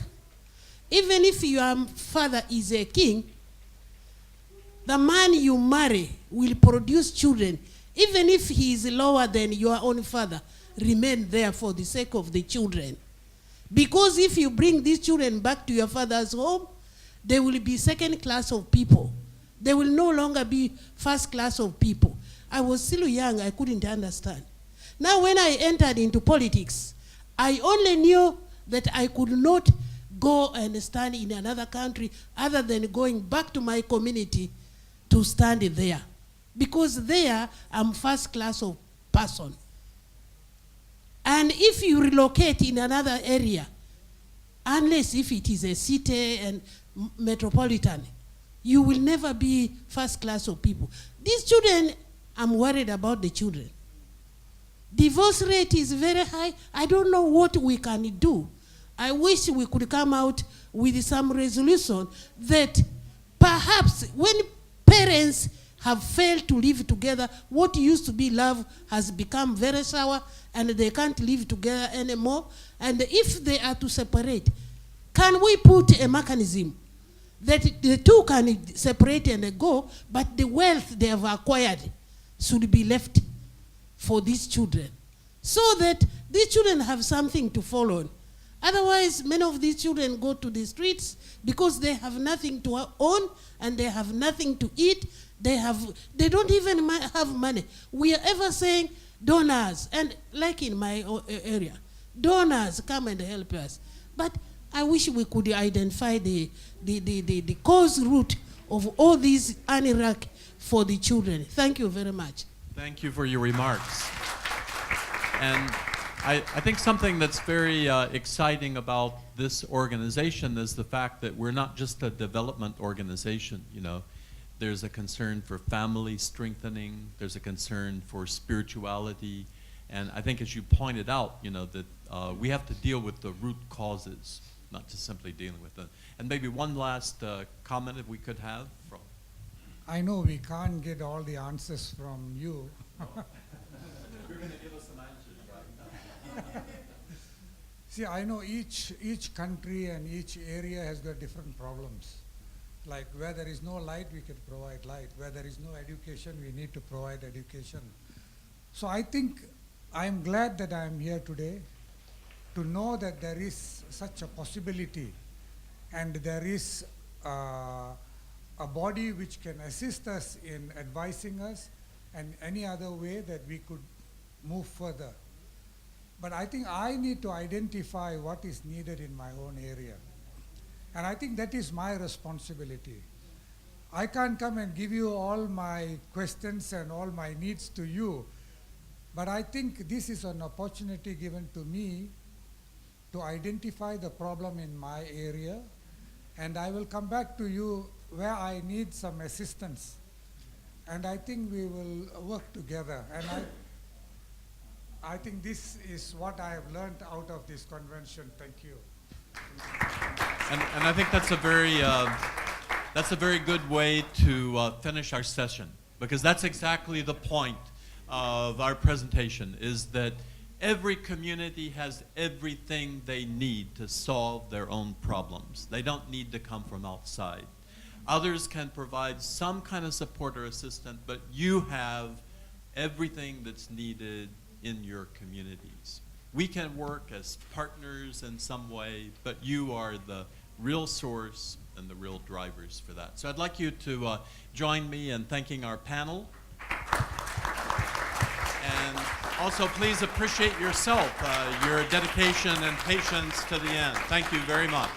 Even if your father is a king, the man you marry will produce children. Even if he is lower than your own father, remain there for the sake of the children. Because if you bring these children back to your father's home, they will be second class of people. They will no longer be first class of people. I was still young, I couldn't understand. Now when I entered into politics, I only knew that I could not go and stand in another country other than going back to my community to stand there. Because there, I'm first class of person. And if you relocate in another area, unless if it is a city and metropolitan, you will never be first class of people. These children, I'm worried about the children. Divorce rate is very high. I don't know what we can do. I wish we could come out with some resolution that perhaps when parents have failed to live together, what used to be love has become very sour and they can't live together anymore. And if they are to separate, can we put a mechanism that the two can separate and go, but the wealth they have acquired should be left for these children, so that these children have something to follow. Otherwise, many of these children go to the streets because they have nothing to own and they have nothing to eat. They don't even have money. We are ever saying donors, and like in my area, donors come and help us. But I wish we could identify the cause root of all these uniraq for the children. Thank you very much. Thank you for your remarks. And I think something that's very exciting about this organization is the fact that we're not just a development organization, you know. There's a concern for family strengthening, there's a concern for spirituality, and I think as you pointed out, you know, that we have to deal with the root causes, not just simply dealing with them. And maybe one last comment if we could have from... I know we can't get all the answers from you. You're going to give us some answers, right? See, I know each country and each area has got different problems. Like where there is no light, we can provide light. Where there is no education, we need to provide education. So I think I'm glad that I'm here today to know that there is such a possibility and there is a body which can assist us in advising us and any other way that we could move further. But I think I need to identify what is needed in my own area. And I think that is my responsibility. I can't come and give you all my questions and all my needs to you, but I think this is an opportunity given to me to identify the problem in my area, and I will come back to you where I need some assistance. And I think we will work together. And I think this is what I have learned out of this convention. Thank you. And I think that's a very good way to finish our session, because that's exactly the point of our presentation, is that every community has everything they need to solve their own problems. They don't need to come from outside. Others can provide some kind of support or assistance, but you have everything that's needed in your communities. We can work as partners in some way, but you are the real source and the real drivers for that. So I'd like you to join me in thanking our panel. And also please appreciate yourself, your dedication and patience to the end. Thank you very much.